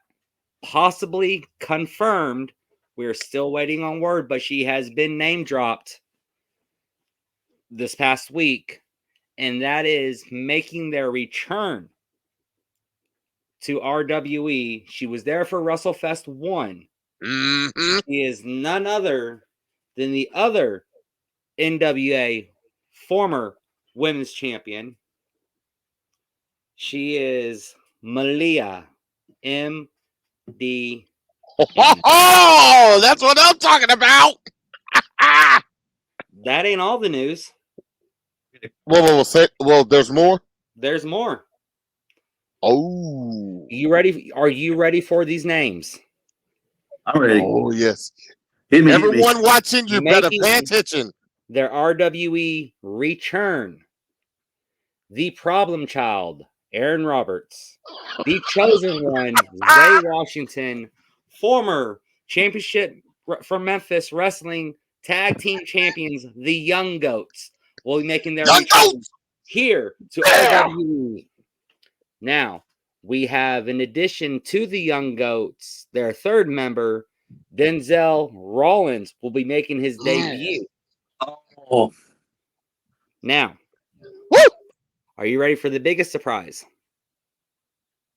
possibly confirmed, we're still waiting on word, but she has been name dropped this past week, and that is making their return to RWE. She was there for WrestleFest 1. Mm-hmm. She is none other than the other NWA former women's champion. She is Malia M.D. Oh, that's what I'm talking about. That ain't all the news. Well, there's more. There's more. Oh, You ready? Are you ready for these names? I'm ready. oh yes. Hit me. Everyone watching, you better pay attention. Their RWE return. The Problem Child, Aaron Roberts. The Chosen One, Zay Washington. Former championship from Memphis Wrestling Tag Team Champions, the Young Goats, will be making their return here to RWE. Now, we have, in addition to the Young Goats, their third member, Denzel Rollins, will be making his debut. Oh, Now, Woo! are you ready for the biggest surprise?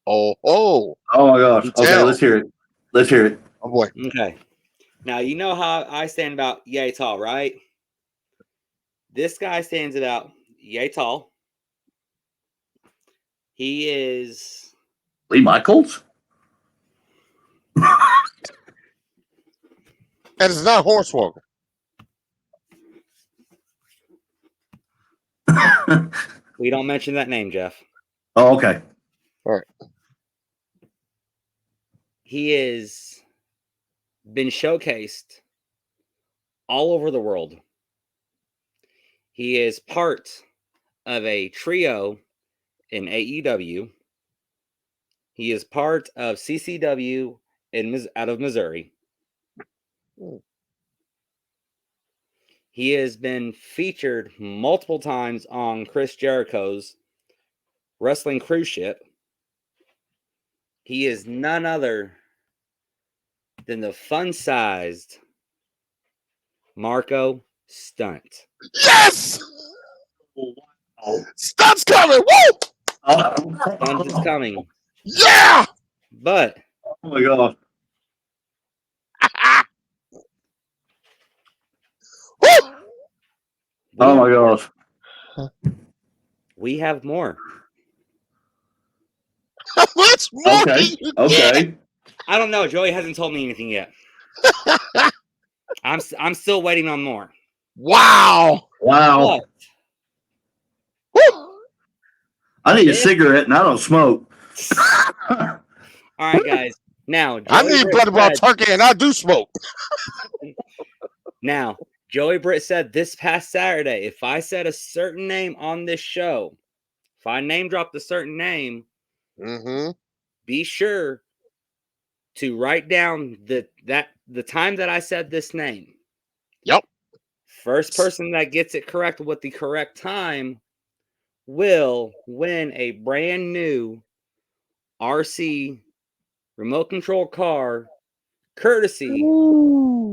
Oh, oh my gosh. Okay, Tell. let's hear it. Let's hear it. oh boy. Okay. Now, you know how I stand about yay tall, right? This guy stands about yay tall. He is... Lee Michaels? And it's not Hornswoggle. We don't mention that name, Jeff. Oh, okay. All right. He has been showcased all over the world. He is part of a trio in AEW. He is part of CCW out of Missouri. He has been featured multiple times on Chris Jericho's Wrestling Cruise Ship. He is none other than the fun-sized Marco Stunt. Yes! Stunt's coming! Woo! Stunt is coming. Yeah! But Oh my god. Oh my gosh. we have more. How much more? Okay. do you Okay. get? I don't know. Joey hasn't told me anything yet. I'm still waiting on more. Wow! Wow. But I need a cigarette and I don't smoke. All right, guys. Now, I Joey need Britt butter about said, turkey, and I do smoke. now, Joey Britt said this past Saturday, if I said a certain name on this show, if I name dropped a certain name, Mm-hmm. be sure to write down the time that I said this name. Yep. First person that gets it correct with the correct time will win a brand new RC remote control car, courtesy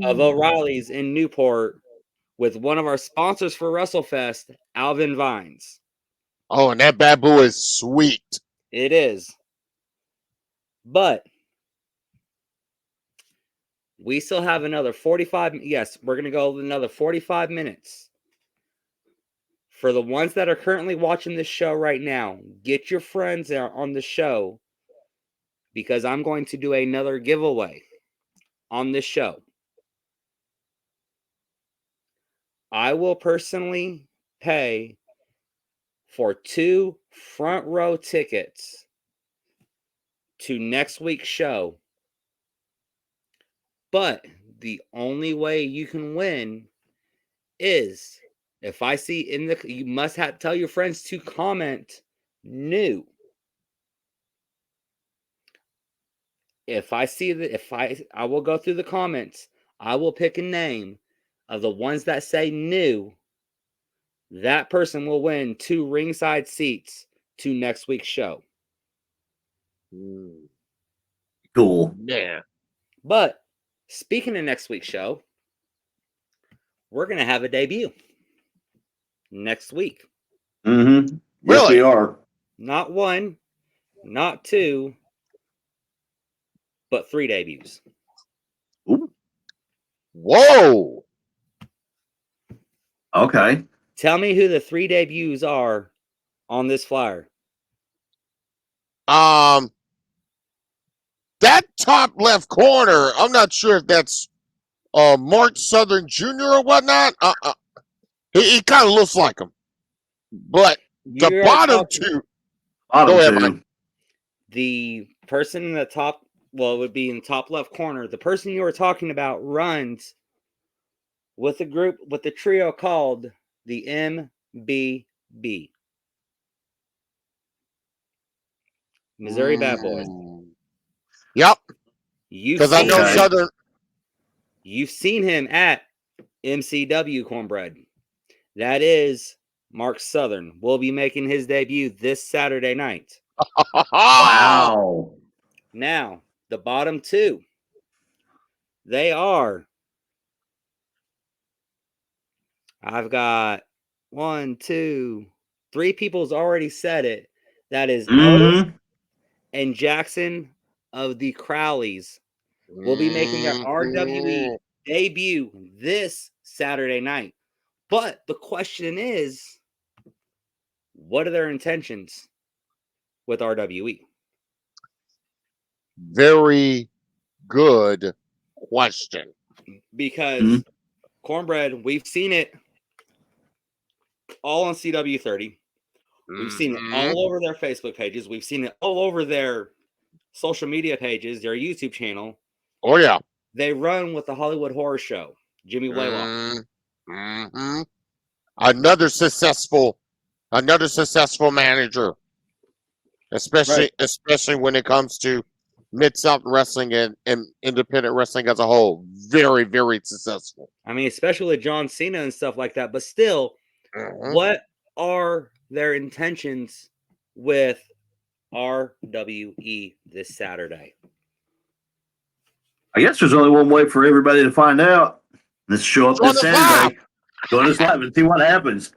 of O'Reilly's in Newport, with one of our sponsors for WrestleFest, Alvin Vines. Oh, and that bad boy is sweet. It is. But we still have another 45. Yes, we're going to go another 45 minutes. For the ones that are currently watching this show right now, get your friends on the show, because I'm going to do another giveaway on this show. I will personally pay for 2 front row tickets to next week's show. But the only way you can win is if I see you must tell your friends to comment new. If I see that, I will go through the comments, I will pick a name of the ones that say new. That person will win 2 ringside seats to next week's show. Cool. Yeah. But speaking of next week's show, we're going to have a debut next week. Mm-hmm. Yes, Really? we are. Not 1, not 2, but 3 debuts. Ooh. Whoa. Okay. Tell me who the 3 debuts are on this flyer. That top left corner, I'm not sure if that's Mark Southern Jr. or whatnot. He kind of looks like him. But the You're bottom talking- 2. Bottom Go ahead, 2. Mike. The person in the top, well, it would be in the top left corner. The person you were talking about runs with a group, with the trio called the MBB. Missouri Bad Boys. Yep. You've Because I seen know Okay. Southern. You've seen him at MCW Cornbread. That is Mark Southern. Will be making his debut this Saturday night. Wow. Now, the bottom 2. They are. I've got 1, 2, 3 people's already said it. That is Otis and Jackson of the Crowleys will be making their RWE debut this Saturday night. But the question is, what are their intentions with RWE? Very good question. Because Cornbread, we've seen it all on CW30. We've seen it all over their Facebook pages. We've seen it all over their social media pages, their YouTube channel. Oh, yeah. They run with the Hollywood Horror Show, Jimmy Blaylock. Another successful manager, especially when it comes to Mid-South wrestling and independent wrestling as a whole. Very, very successful. I mean, especially with John Cena and stuff like that. But still, what are their intentions with RWE this Saturday? I guess there's only one way for everybody to find out. Let's show up this Saturday. Join us live and see what happens.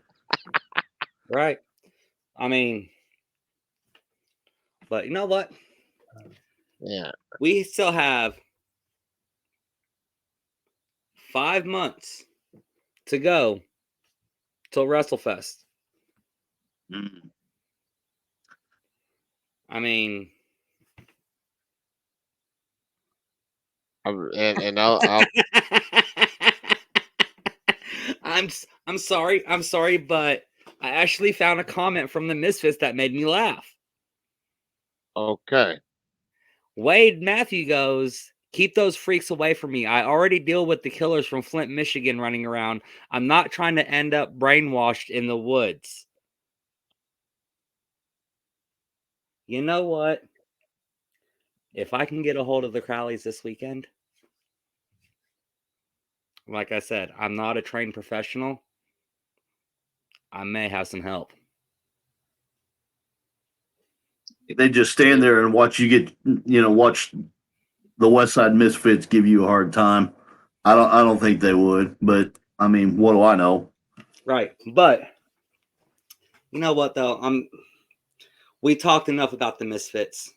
Right. I mean, but you know what? Yeah. We still have 5 months to go till WrestleFest. I mean, and I'll I'm sorry, but I actually found a comment from the Misfits that made me laugh. Okay. Wade Matthew goes, keep those freaks away from me. I already deal with the killers from Flint, Michigan running around. I'm not trying to end up brainwashed in the woods. You know what? If I can get a hold of the Crowleys this weekend, like I said, I'm not a trained professional. I may have some help. They just stand there and watch you get, watch the West Side Misfits give you a hard time. I don't think they would, but I mean, what do I know? Right. But you know what though? We talked enough about the Misfits.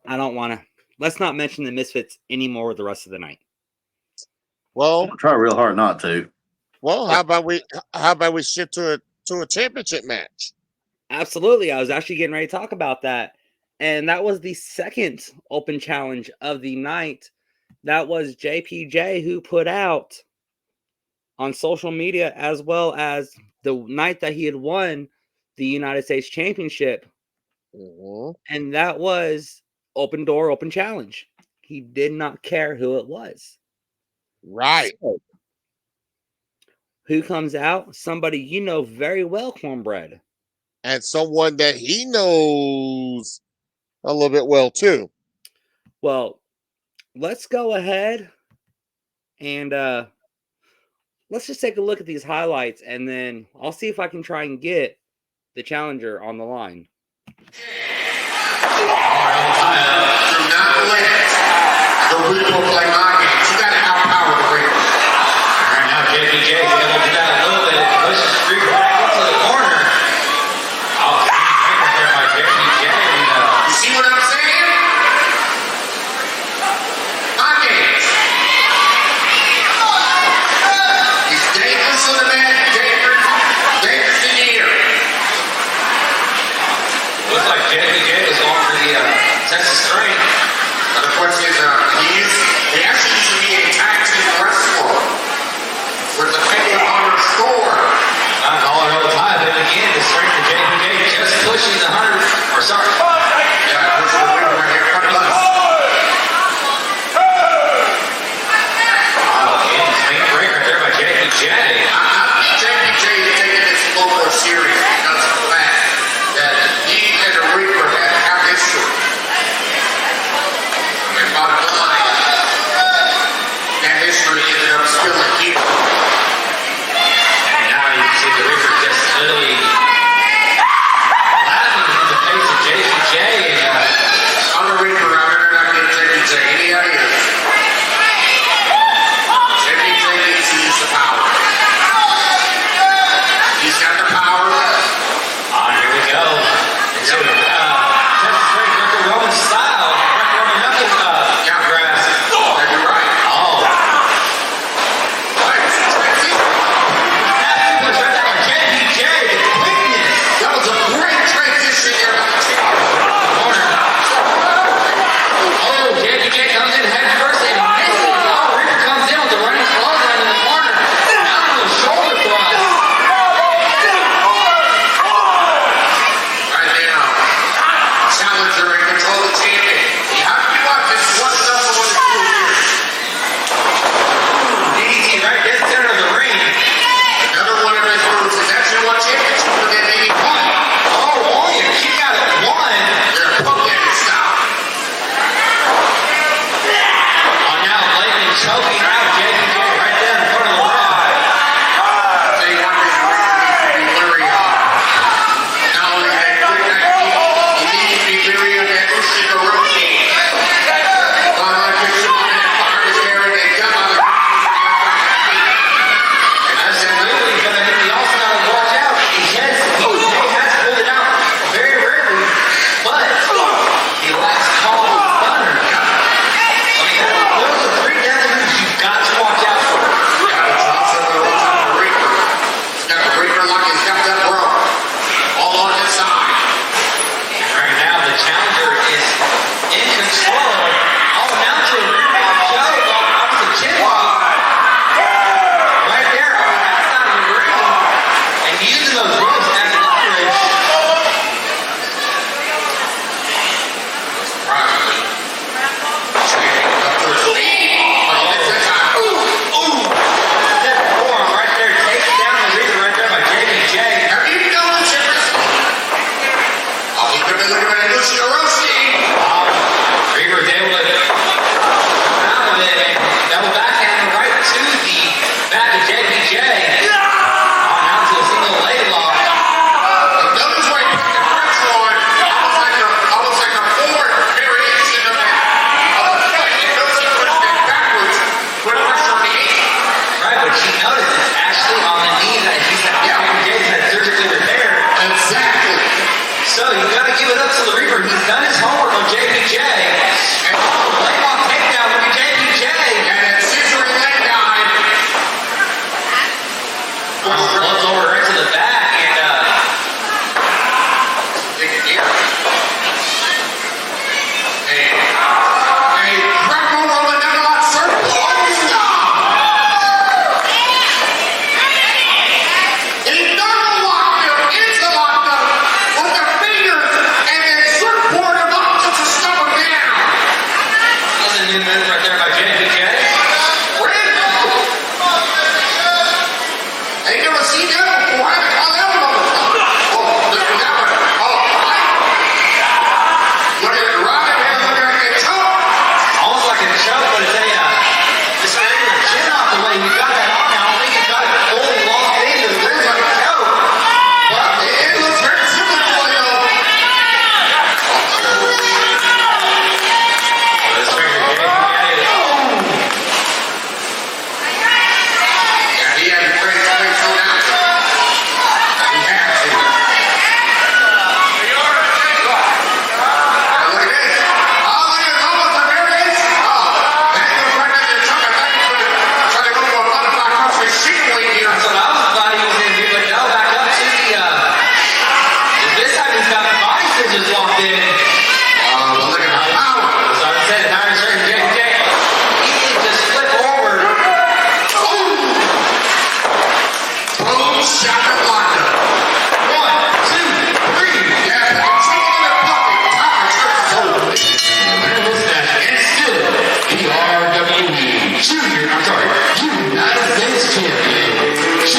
I don't want to. Let's not mention the Misfits anymore the rest of the night. Well, I'll try real hard not to. well, how about we shift to a championship match? Absolutely. I was actually getting ready to talk about that. And that was the second open challenge of the night. That was JPJ who put out on social media, as well as the night that he had won the United States Championship. Mm-hmm. And that was open door, open challenge. He did not care who it was. Right. So, who comes out? Somebody you know very well, Cornbread. And someone that he knows a little bit well too. Well, let's go ahead and let's just take a look at these highlights, and then I'll see if I can try and get the challenger on the line. Do not let the people play my games. You got to outpower the people. All right, now JPJ is able to do that a little bit. Pushes the streak back into the corner. Oh, taken there by JPJ. You see what I'm saying? My games. He's dangerous on the mat, dangerous in the air. Looks like JPJ is going for the Texas strength. And the question is, he actually used to be a tag team wrestler with the Penny Honor score. Not calling all the time, but again, the strength of JPJ just pushing the 100. Or sorry. Yeah, pushing the winner right here in front of us. Oh, again, clean break right there by JPJ. I think JPJ is taking this a little more serious because of the fact that he and the Reaper have history. I mean, bottom line, look at the power. As I said, Howard certain JJ. He can just flip over. Boom, shakalaka. 1, 2, 3. Yeah, the chicken in the pocket. Power turns over. Their mustache and still the RWE United States Champion, JPJ.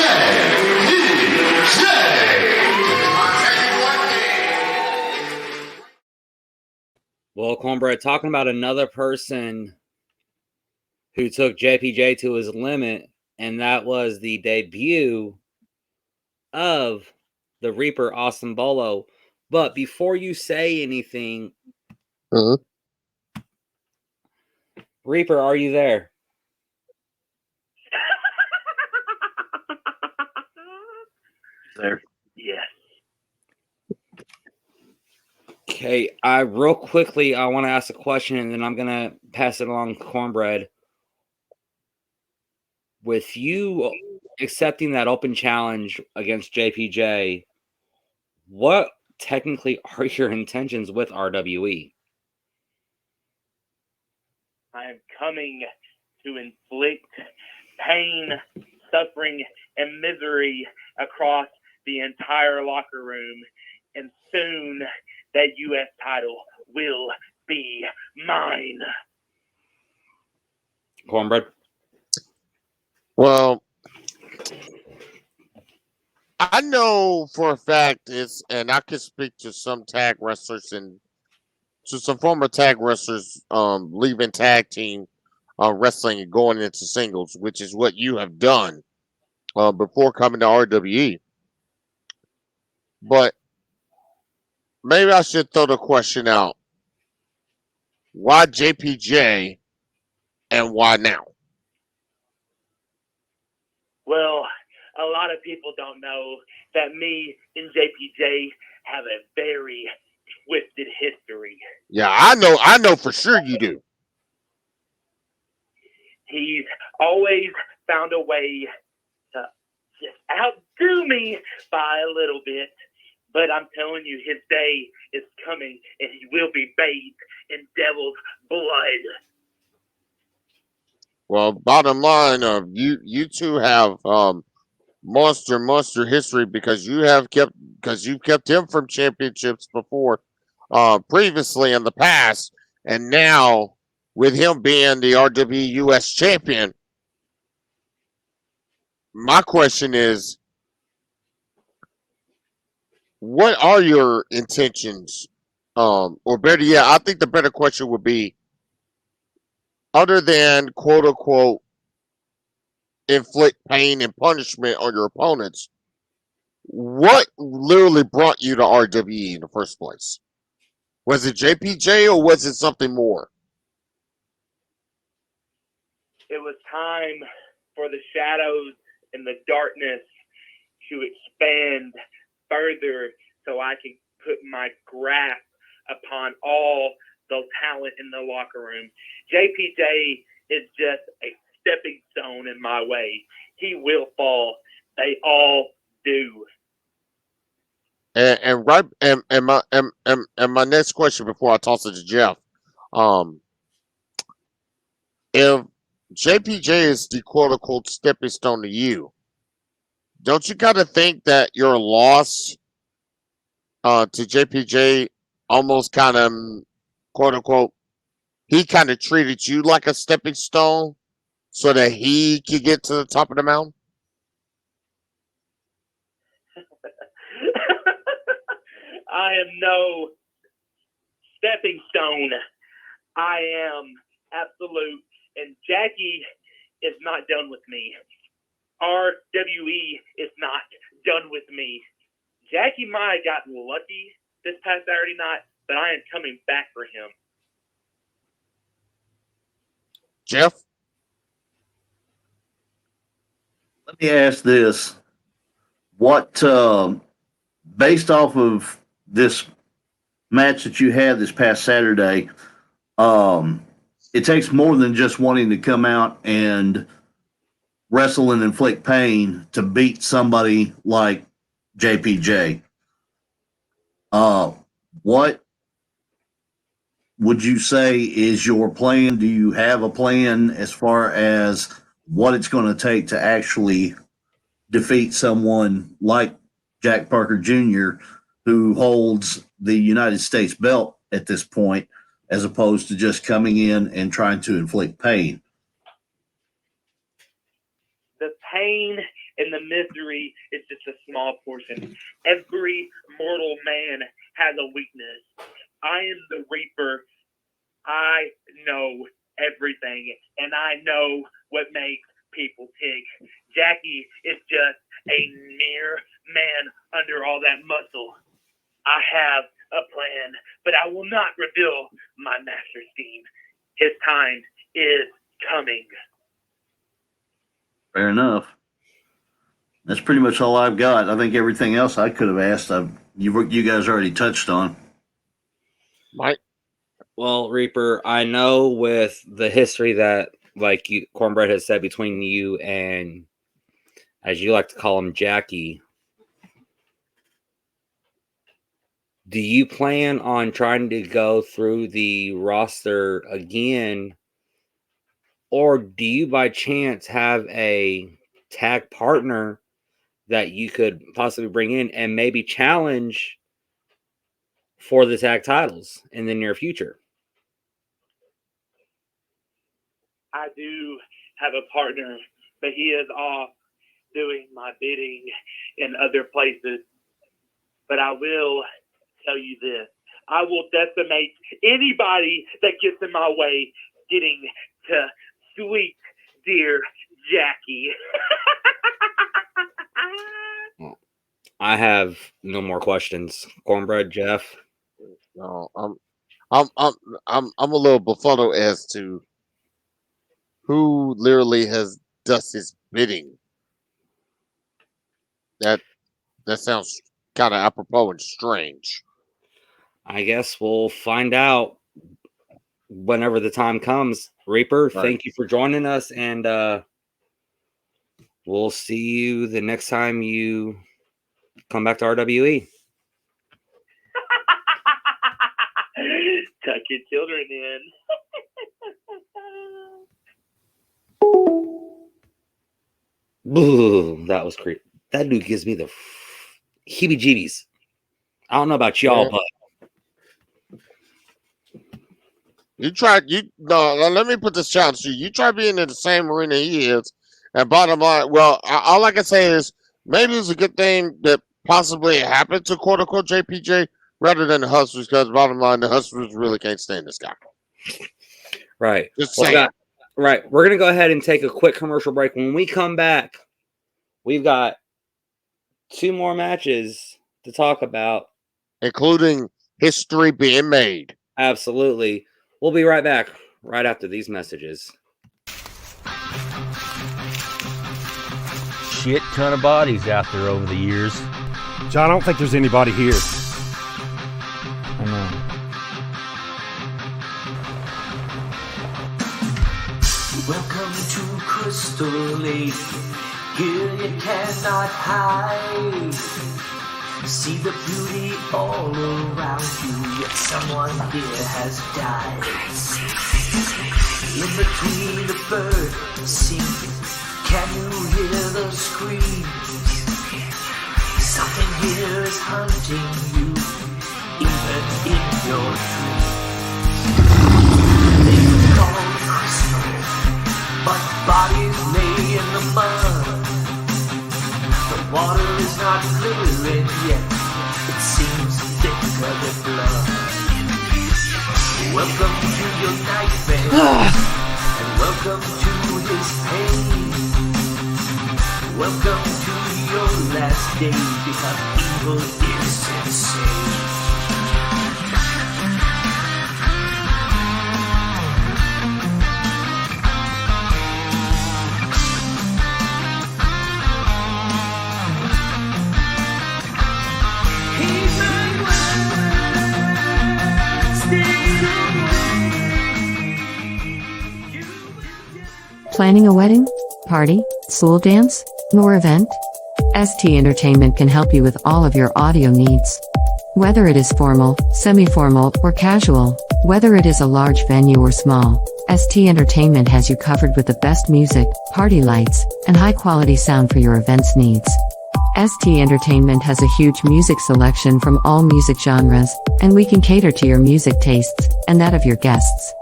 I'll tell you one thing. Well, Cornbread, talking about another person who took JPJ to his limit, and that was the debut of the Reaper, Austin Bolo. But before you say anything, Mhm. Reaper, are you there? There. Yes. Okay, real quickly, I want to ask a question, and then I'm gonna pass it along to Cornbread. With you accepting that open challenge against JPJ, what technically are your intentions with RWE? I am coming to inflict pain, suffering, and misery across the entire locker room, and soon that U.S. title will be mine. Cornbread? Well, I know for a fact and I can speak to some tag wrestlers and to some former tag wrestlers, leaving tag team, wrestling and going into singles, which is what you have done, before coming to RWE. But maybe I should throw the question out: why JPJ and why now? Well, a lot of people don't know that me and JPJ have a very twisted history. Yeah, I know for sure you do. He's always found a way to just outdo me by a little bit. But I'm telling you, his day is coming, and he will be bathed in devil's blood. Well, bottom line, you two have monster history because you've kept him from championships before, previously in the past, and now with him being the RWE US champion, my question is, what are your intentions? Or better yet, I think the better question would be, other than quote unquote inflict pain and punishment on your opponents, what literally brought you to RWE in the first place? Was it JPJ or was it something more? It was time for the shadows and the darkness to expand further so I can put my grasp upon all the talent in the locker room. JPJ is just a stepping stone in my way. He will fall. They all do. And my next question before I toss it to Jeff, if JPJ is the quote unquote stepping stone to you, don't you gotta think that your loss to JPJ almost kind of quote unquote he kind of treated you like a stepping stone so that he could get to the top of the mountain? I am no stepping stone. I am absolute. And Jackie is not done with me. RWE is not done with me. Jackie might have gotten lucky this past Saturday night, but I am coming back for him. Jeff? Let me ask this. What, based off of this match that you had this past Saturday, it takes more than just wanting to come out and wrestle and inflict pain to beat somebody like JPJ. What would you say is your plan? Do you have a plan as far as what it's going to take to actually defeat someone like Jack Parker Jr., who holds the United States belt at this point, as opposed to just coming in and trying to inflict pain? The pain and the misery is just a small portion. Every mortal man has a weakness. I am the Reaper. I know everything, and I know what makes people tick. Jackie is just a mere man under all that muscle. I have a plan, but I will not reveal my master scheme. His time is coming. Fair enough. That's pretty much all I've got. I think everything else I could have asked, you guys already touched on. Mike? Well, Reaper, I know with the history that, like you, Cornbread has said, between you and, as you like to call him, Jackie, do you plan on trying to go through the roster again, or do you by chance have a tag partner that you could possibly bring in and maybe challenge for the tag titles in the near future? I do have a partner, but he is off doing my bidding in other places. But I will tell you this. I will decimate anybody that gets in my way getting to sweet, dear Jackie. I have no more questions. Cornbread, Jeff? No, I'm a little befuddled as to who literally does his bidding. That sounds kind of apropos and strange. I guess we'll find out whenever the time comes. Reaper, Right. Thank you for joining us, and we'll see you the next time you come back to RWE. Tuck your children in. Ooh, that was creepy. That dude gives me the heebie-jeebies. I don't know about y'all, but let me put this challenge to you. You try being in the same arena he is, and bottom line, well, all I can say is maybe it's a good thing that possibly it happened to quote unquote JPJ rather than the Hustlers, because bottom line, the Hustlers really can't stand this guy. right. Just Well, saying. right. We're gonna go ahead and take a quick commercial break. When we come back, we've got 2 more matches to talk about, including history being made. Absolutely. We'll be right back right after these messages. Shit ton of bodies out there over the years. John, I don't think there's anybody here. I know. Welcome to Crystal Lake. Here you cannot hide. See the beauty all around you, yet someone here has died. In between the bird sings, can you hear the screams? Something here is hunting you, even in your dreams. They call it crystal, but bodies lay in the mud. The water is not clear yet, it seems thicker than blood. Welcome to your nightmare, and welcome to his pain. Welcome to your last day, because evil is insane. Planning a wedding, party, school dance, or event? ST Entertainment can help you with all of your audio needs. Whether it is formal, semi-formal, or casual, Whether it is a large venue or small, ST Entertainment has you covered with the best music, party lights, and high-quality sound for your event's needs. ST Entertainment has a huge music selection from all music genres, and we can cater to your music tastes and that of your guests.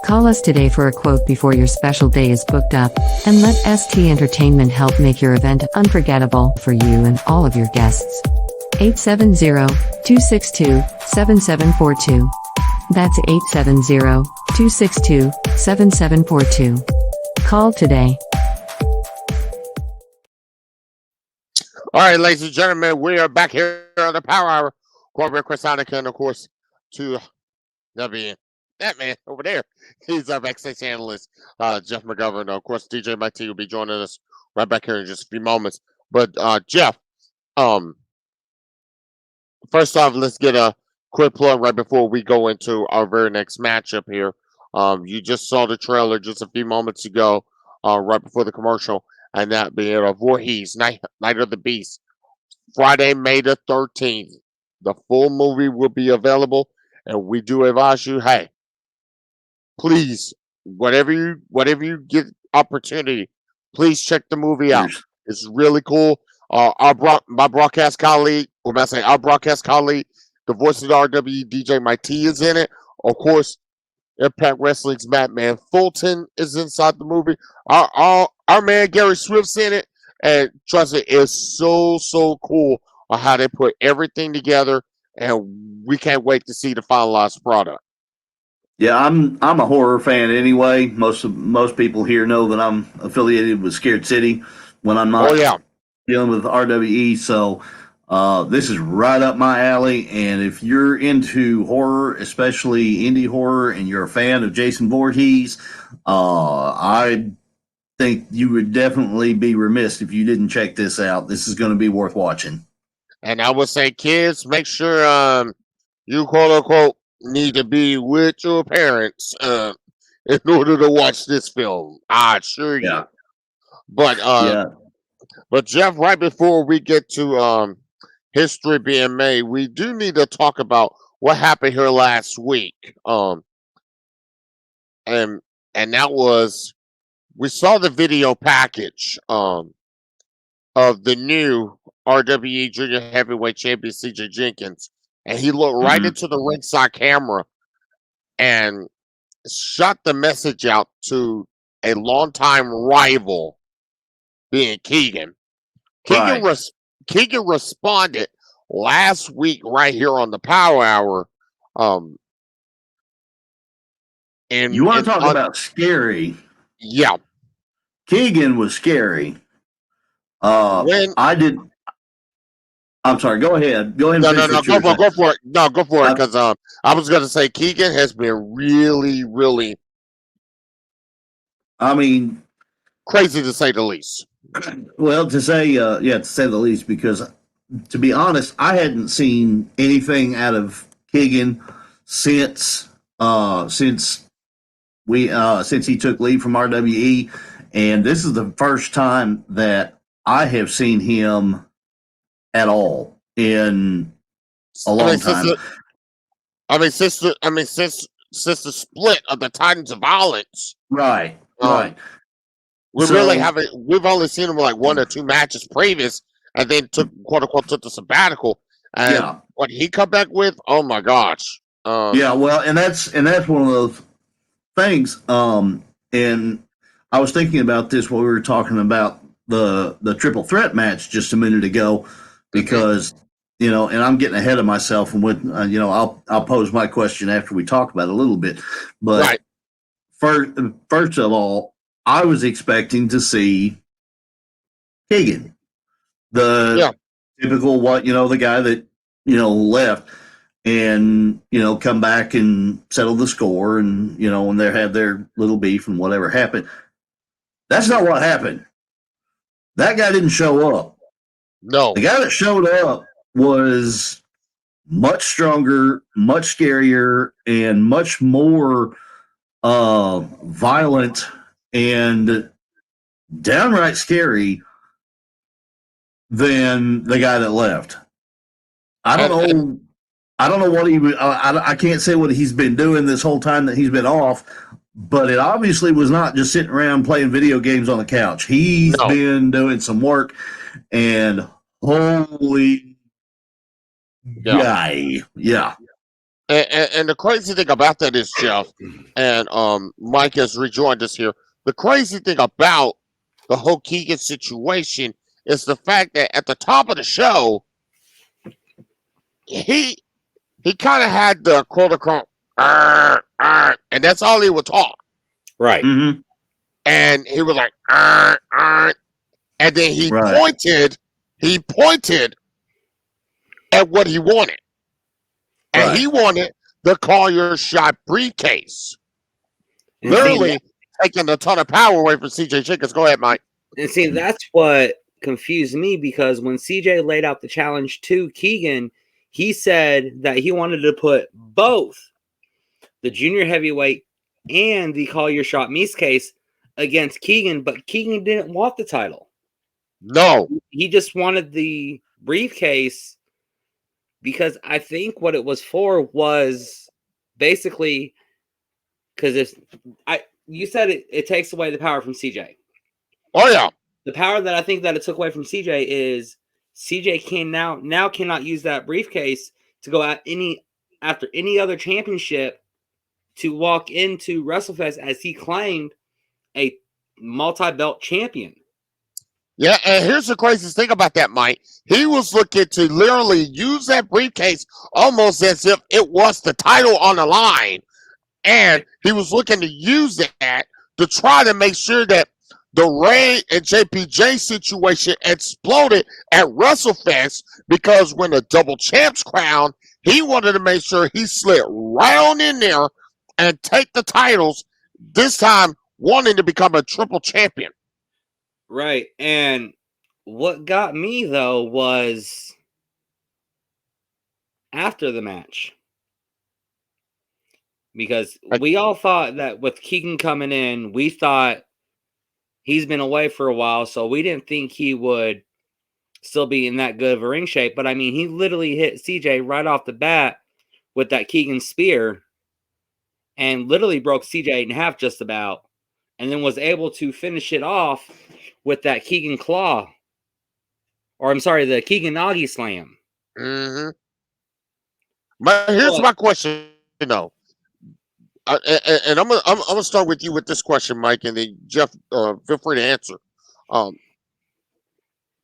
Call us today for a quote before your special day is booked up, and let ST Entertainment help make your event unforgettable for you and all of your guests. 870-262-7742. That's 870-262-7742. Call today. All right, ladies and gentlemen, we are back here on the Power Hour. Corbett, Chris Hanukkah, and of course, to that man over there. He's our backstage analyst, Jeff McGovern. Of course, DJ Mike T will be joining us right back here in just a few moments. But Jeff, first off, let's get a quick plug right before we go into our very next matchup here. You just saw the trailer just a few moments ago, right before the commercial, and that being Voorhees, Night of the Beast, Friday, May the 13th. The full movie will be available, and we do advise you, hey, please, whatever you get opportunity, please check the movie out. It's really cool. My broadcast colleague, our broadcast colleague, the voice of the RWE DJ Mike T is in it. Of course, Impact Wrestling's Madman Fulton is inside the movie. Our man Gary Swift's in it, and trust me, it's so cool on how they put everything together, and we can't wait to see the finalized product. Yeah, I'm a horror fan anyway. Most people here know that I'm affiliated with Scared City when I'm not dealing with RWE. So this is right up my alley. And if you're into horror, especially indie horror, and you're a fan of Jason Voorhees, I think you would definitely be remiss if you didn't check this out. This is going to be worth watching. And I would say, kids, make sure you quote unquote need to be with your parents in order to watch this film. I assure you. But but Jeff, right before we get to history being made, we do need to talk about what happened here last week. And that was, we saw the video package of the new RWE Junior Heavyweight Champion CJ Jenkins, and he looked right into the ringside camera and shot the message out to a longtime rival, being Keegan. Keegan responded last week right here on the Power Hour. And you want to talk about scary? Yeah, Keegan was scary. I'm sorry. Go ahead. Go ahead. No. Go for it. No, go for it. Because I was going to say Keegan has been really. I mean, crazy to say the least. Well, to say the least, because to be honest, I hadn't seen anything out of Keegan since he took leave from RWE, and this is the first time that I have seen him at all in a long time. Since the split of the Titans of Violence, right. We've only seen him like one or two matches previous, and then took the sabbatical. And what he come back with, oh my gosh! And that's one of those things. And I was thinking about this while we were talking about the triple threat match just a minute ago, because and I'm getting ahead of myself, and with I'll pose my question after we talk about it a little bit. But first of all, I was expecting to see Keegan, the typical the guy that left and come back and settle the score, and when they had their little beef and whatever happened. That's not what happened. That guy didn't show up. No, the guy that showed up was much stronger, much scarier, and much more violent and downright scary than the guy that left. I don't know I don't know what I can't say what he's been doing this whole time that he's been off, but it obviously was not just sitting around playing video games on the couch. He's been doing some work, and holy guy, yeah. And the crazy thing about that is, Jeff, and Mike has rejoined us here. The crazy thing about the whole Keegan situation is the fact that at the top of the show, he kind of had the quote unquote, and that's all he would talk. Right. Mm-hmm. And he was like, and then he pointed at what he wanted. And he wanted the Call Your Shot briefcase. And literally taking a ton of power away from CJ Jenkins. Go ahead, Mike. And see, that's what confused me, because when CJ laid out the challenge to Keegan, he said that he wanted to put both the junior heavyweight and the Call Your Shot Meese case against Keegan, but Keegan didn't want the title. No. He just wanted the briefcase, because I think what it was for was basically because you said it takes away the power from CJ. Oh yeah. The power that I think that it took away from CJ is CJ can now cannot use that briefcase to go out after any other championship to walk into WrestleFest as he claimed a multi-belt champion. Yeah, and here's the craziest thing about that, Mike. He was looking to literally use that briefcase almost as if it was the title on the line. And he was looking to use that to try to make sure that the Ray and JPJ situation exploded at WrestleFest, because when the double champs crown, he wanted to make sure he slid right on in there and take the titles, this time wanting to become a triple champion. Right. And what got me, though, was after the match. Because we all thought that with Keegan coming in, we thought he's been away for a while, so we didn't think he would still be in that good of a ring shape. But, I mean, he literally hit CJ right off the bat with that Keegan spear and literally broke CJ in half just about, and then was able to finish it off with that Keegan claw. Or, I'm sorry, the Keegan Nagi slam. Mm-hmm. But here's my question, and I'm gonna start with you with this question, Mike, and then Jeff, feel free to answer.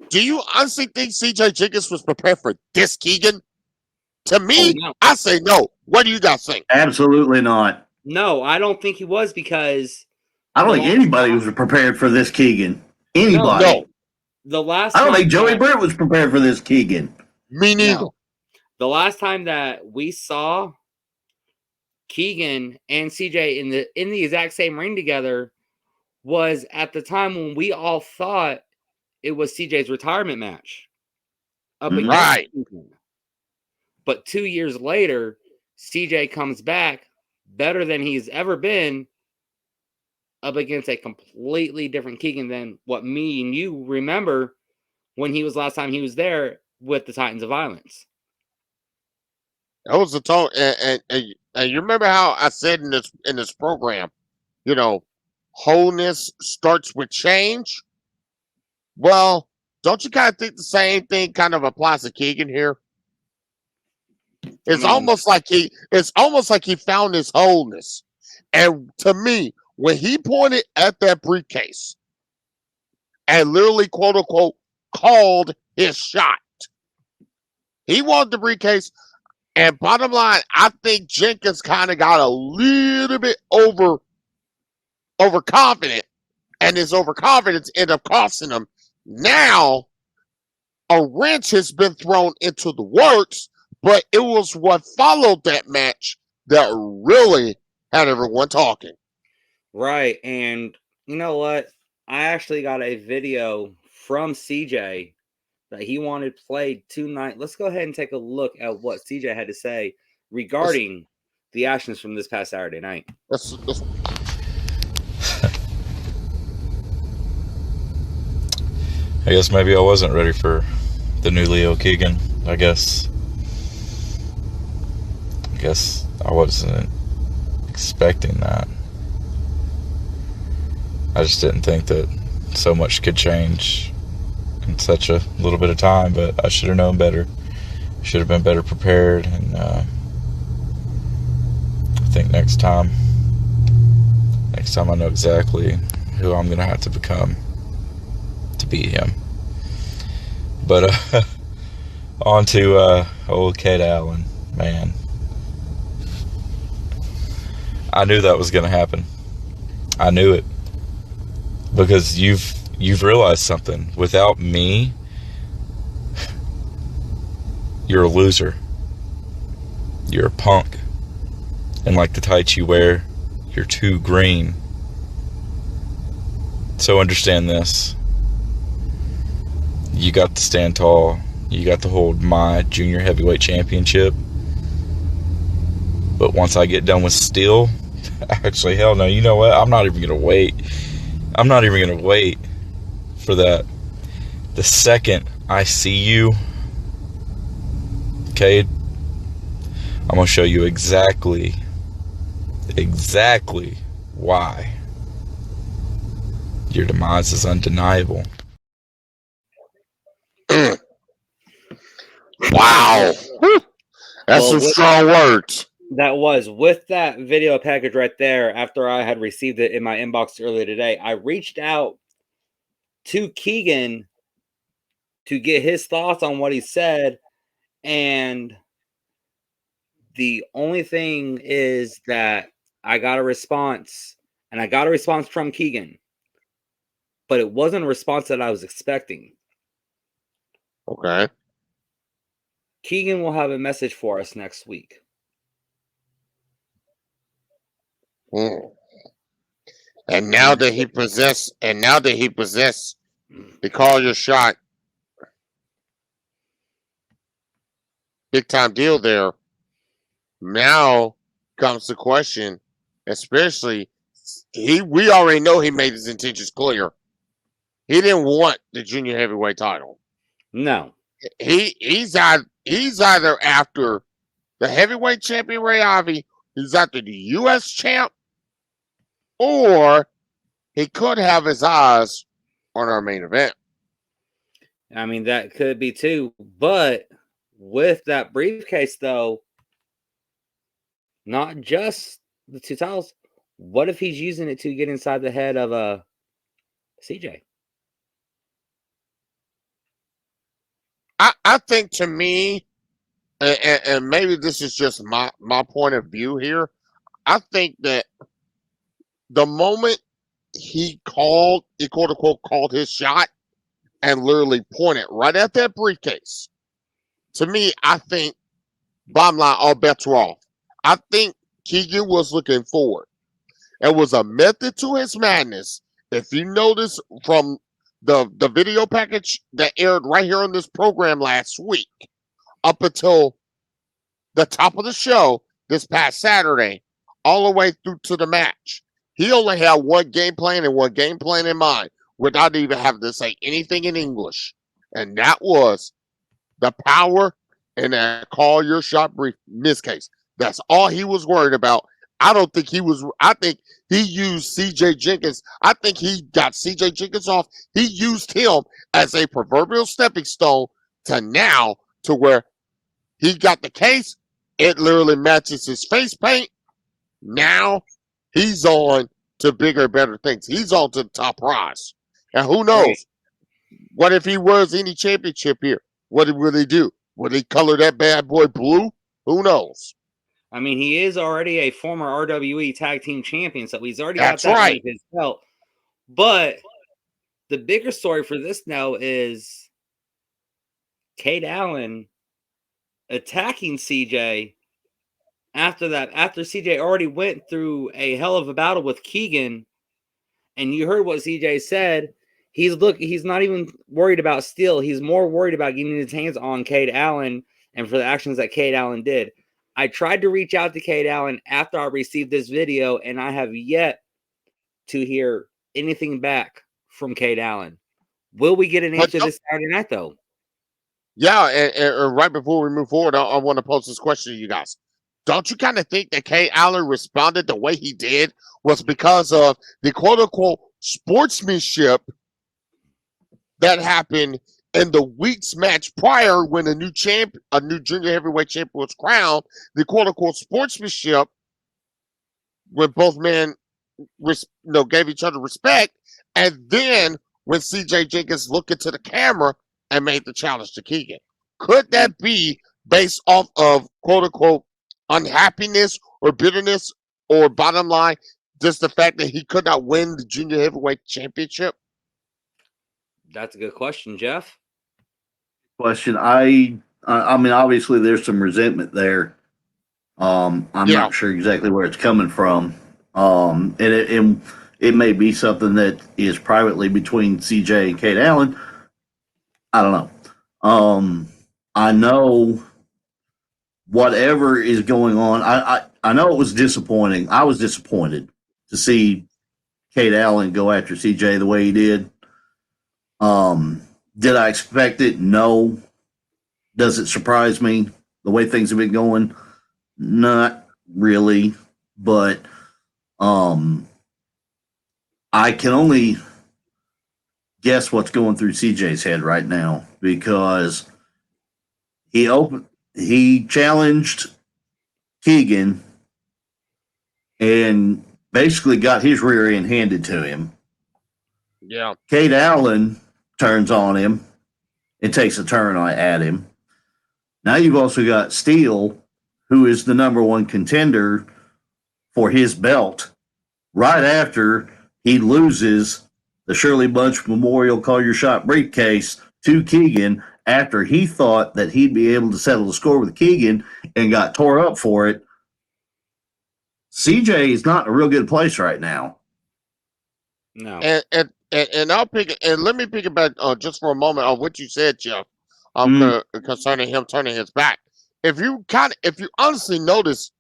Do you honestly think CJ Jenkins was prepared for this Keegan? To me, no. I say no. What do you guys think? Absolutely not. No, I don't think he was, because I don't think anybody was prepared for this Keegan. Anybody. No. The last I don't time think Joey Britt was prepared for this Keegan. Me neither. No. The last time that we saw Keegan and CJ in the exact same ring together was at the time when we all thought it was CJ's retirement match. Right. But 2 years later, CJ comes back better than he's ever been, up against a completely different Keegan than what me and you remember when he was last time he was there with the Titans of Violence. That was the tone, and you remember how I said in this program, wholeness starts with change. Well, don't you kind of think the same thing kind of applies to Keegan here? It's almost like he found his wholeness, and to me, when he pointed at that briefcase and literally quote unquote called his shot, he wanted the briefcase. And bottom line, I think Jenkins kind of got a little bit overconfident, and his overconfidence ended up costing him. Now, a wrench has been thrown into the works, but it was what followed that match that really had everyone talking. Right, and you know what? I actually got a video from CJ that he wanted played tonight. Let's go ahead and take a look at what CJ had to say regarding the actions from this past Saturday night. I guess maybe I wasn't ready for the new Leo Keegan. I guess I guess I wasn't expecting that. I just didn't think that so much could change in such a little bit of time, but I should have known better. Should have been better prepared, and I think next time I know exactly who I'm going to have to become to beat him. But on to old Kate Allen. Man, I knew that was going to happen. I knew it. Because you've realized something. Without me, you're a loser. You're a punk. And like the tights you wear, you're too green. So understand this. You got to stand tall. You got to hold my junior heavyweight championship. But once I get done with Steel, actually, hell no, you know what? I'm not even going to wait. I'm not even going to wait for that. The second I see you, Cade, I'm going to show you exactly why your demise is undeniable. Wow. That's some strong words. That was with that video package right there. After I had received it in my inbox earlier today, I reached out to Keegan to get his thoughts on what he said. And the only thing is that I got a response, and I got a response from Keegan, but it wasn't a response that I was expecting. Okay. Keegan will have a message for us next week. And now that he possess the call your shot big time deal there, now comes the question, especially we already know he made his intentions clear. He didn't want the junior heavyweight title. No. He's either after the heavyweight champion Ray Ivy, he's after the US champ, or he could have his eyes on our main event. I mean, that could be too. But with that briefcase, though, not just the two titles, what if he's using it to get inside the head of CJ? I think, to me, and maybe this is just my point of view here, I think that the moment he quote unquote called his shot and literally pointed right at that briefcase, to me, I think, bottom line, all bets were off. I think Keegan was looking forward. It was a method to his madness. If you notice from the video package that aired right here on this program last week, up until the top of the show this past Saturday, all the way through to the match, he only had one game plan and one game plan in mind without even having to say anything in English. And that was the power in that call your shot brief miss case. That's all he was worried about. I think he used CJ Jenkins. I think he got CJ Jenkins off. He used him as a proverbial stepping stone to now to where he got the case. It literally matches his face paint. Now he's on to bigger, better things. He's on to the top prize. And who knows? Right. What if he wins any championship here? What will he do? Will he color that bad boy blue? Who knows? I mean, he is already a former RWE tag team champion, so he's already That's got that right. under his belt. But the bigger story for this now is Kate Allen attacking CJ after CJ already went through a hell of a battle with Keegan. And you heard what CJ said. He's not even worried about Steel. He's more worried about getting his hands on Kate Allen and for the actions that Kate Allen did. I tried to reach out to Kate Allen after I received this video, and I have yet to hear anything back from Kate Allen. Will we get an answer this Saturday night, though? Yeah, and right before we move forward, I want to pose this question to you guys. don't you kind of think that Kate Allen responded the way he did was because of the quote unquote sportsmanship that happened in the week's match prior when a new junior heavyweight champion was crowned? The quote unquote sportsmanship when both men gave each other respect, and then when CJ Jenkins looked into the camera and made the challenge to Keegan. Could that be based off of quote unquote unhappiness or bitterness, or bottom line, just the fact that he could not win the junior heavyweight championship? That's a good question, Jeff. Question. I mean, obviously there's some resentment there. I'm not sure exactly where it's coming from. And it may be something that is privately between CJ and Kate Allen. I don't know. I know whatever is going on. I know it was disappointing. I was disappointed to see Kate Allen go after CJ the way he did. Did I expect it? No. Does it surprise me the way things have been going? Not really, but I can only guess what's going through CJ's head right now, because he challenged Keegan and basically got his rear end handed to him. Yeah. Kate Allen turns on him and takes a turn at him. Now you've also got Steele, who is the number one contender for his belt, right after he loses the Shirley Bunch Memorial Call Your Shot briefcase to Keegan, after he thought that he'd be able to settle the score with Keegan and got tore up for it. CJ is not in a real good place right now. No. And I'll pick and let me pick it back just for a moment on what you said, Jeff, concerning him turning his back. If you honestly notice,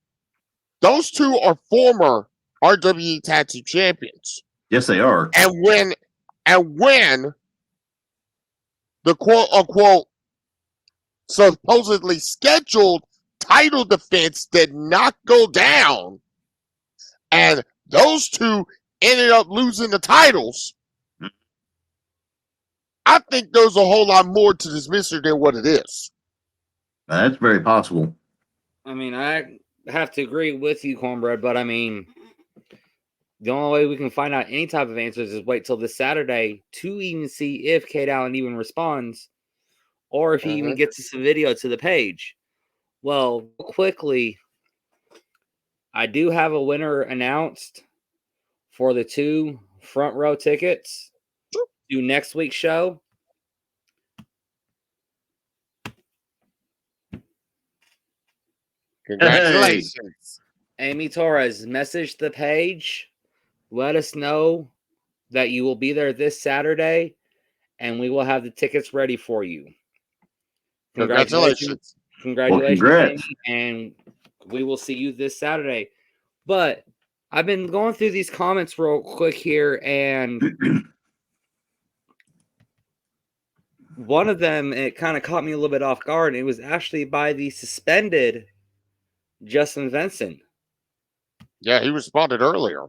those two are former RWE Tag Team Champions. Yes, they are. And when the quote unquote supposedly scheduled title defense did not go down, and those two ended up losing the titles, I think there's a whole lot more to this mystery than what it is. That's very possible. I mean, I have to agree with you, Cornbread, but I mean, the only way we can find out any type of answers is wait till this Saturday to even see if Kate Allen even responds, or if he even gets us a video to the page. Well, quickly, I do have a winner announced for the 2 front row tickets to next week's show. Congratulations. Amy Torres, message the page. Let us know that you will be there this Saturday, and we will have the tickets ready for you. Congratulations. Congratulations, Well, congrats. Amy, and we will see you this Saturday. But I've been going through these comments real quick here, and one of them, it kind of caught me a little bit off guard. And it was actually by the suspended Justin Vincent. Yeah, he responded earlier.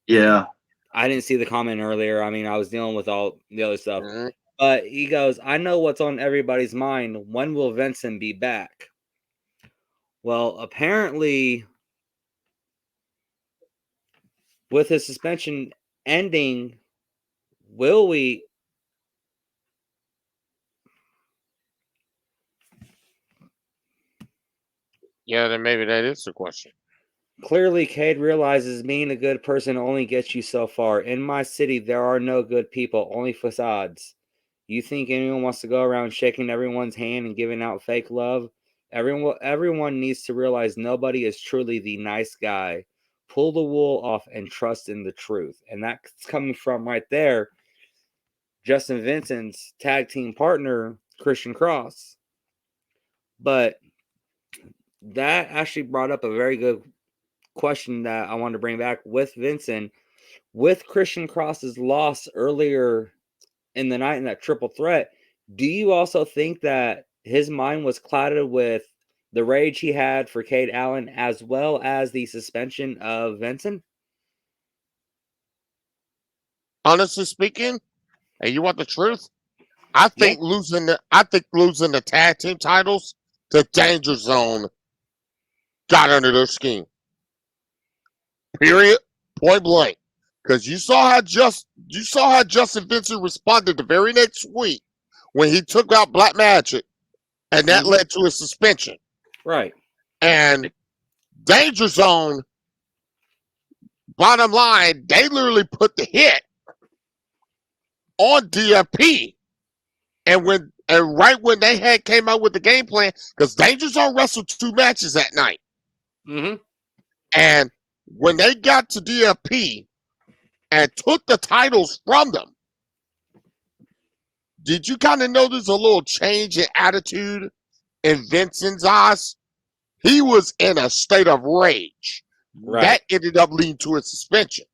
Yeah. I didn't see the comment earlier. I mean, I was dealing with all the other stuff. But he goes, I know what's on everybody's mind. When will Vincent be back? Well, apparently, with his suspension ending, will we? Yeah, then maybe that is the question. Clearly, Cade realizes being a good person only gets you so far. In my city, there are no good people, only facades. You think anyone wants to go around shaking everyone's hand and giving out fake love? Everyone needs to realize nobody is truly the nice guy. Pull the wool off and trust in the truth. And that's coming from right there, Justin Vincent's tag team partner, Christian Cross. But that actually brought up a very good question that I wanted to bring back with Vincent. With Christian Cross's loss earlier in the night in that triple threat, do you also think that his mind was clouded with the rage he had for Cade Allen, as well as the suspension of Vincent? Honestly speaking, and you want the truth? I think losing the tag team titles to Danger Zone got under their skin. Period. Point blank. Because you saw how Justin Vincent responded the very next week when he took out Black Magic, and that led to a suspension. Right. And Danger Zone, bottom line, they literally put the hit on DFP. And right when they had came out with the game plan, because Danger Zone wrestled 2 matches that night. Mm-hmm. And when they got to DFP and took the titles from them, did you kind of notice a little change in attitude in Vincent's eyes? He was in a state of rage. Right. That ended up leading to a suspension.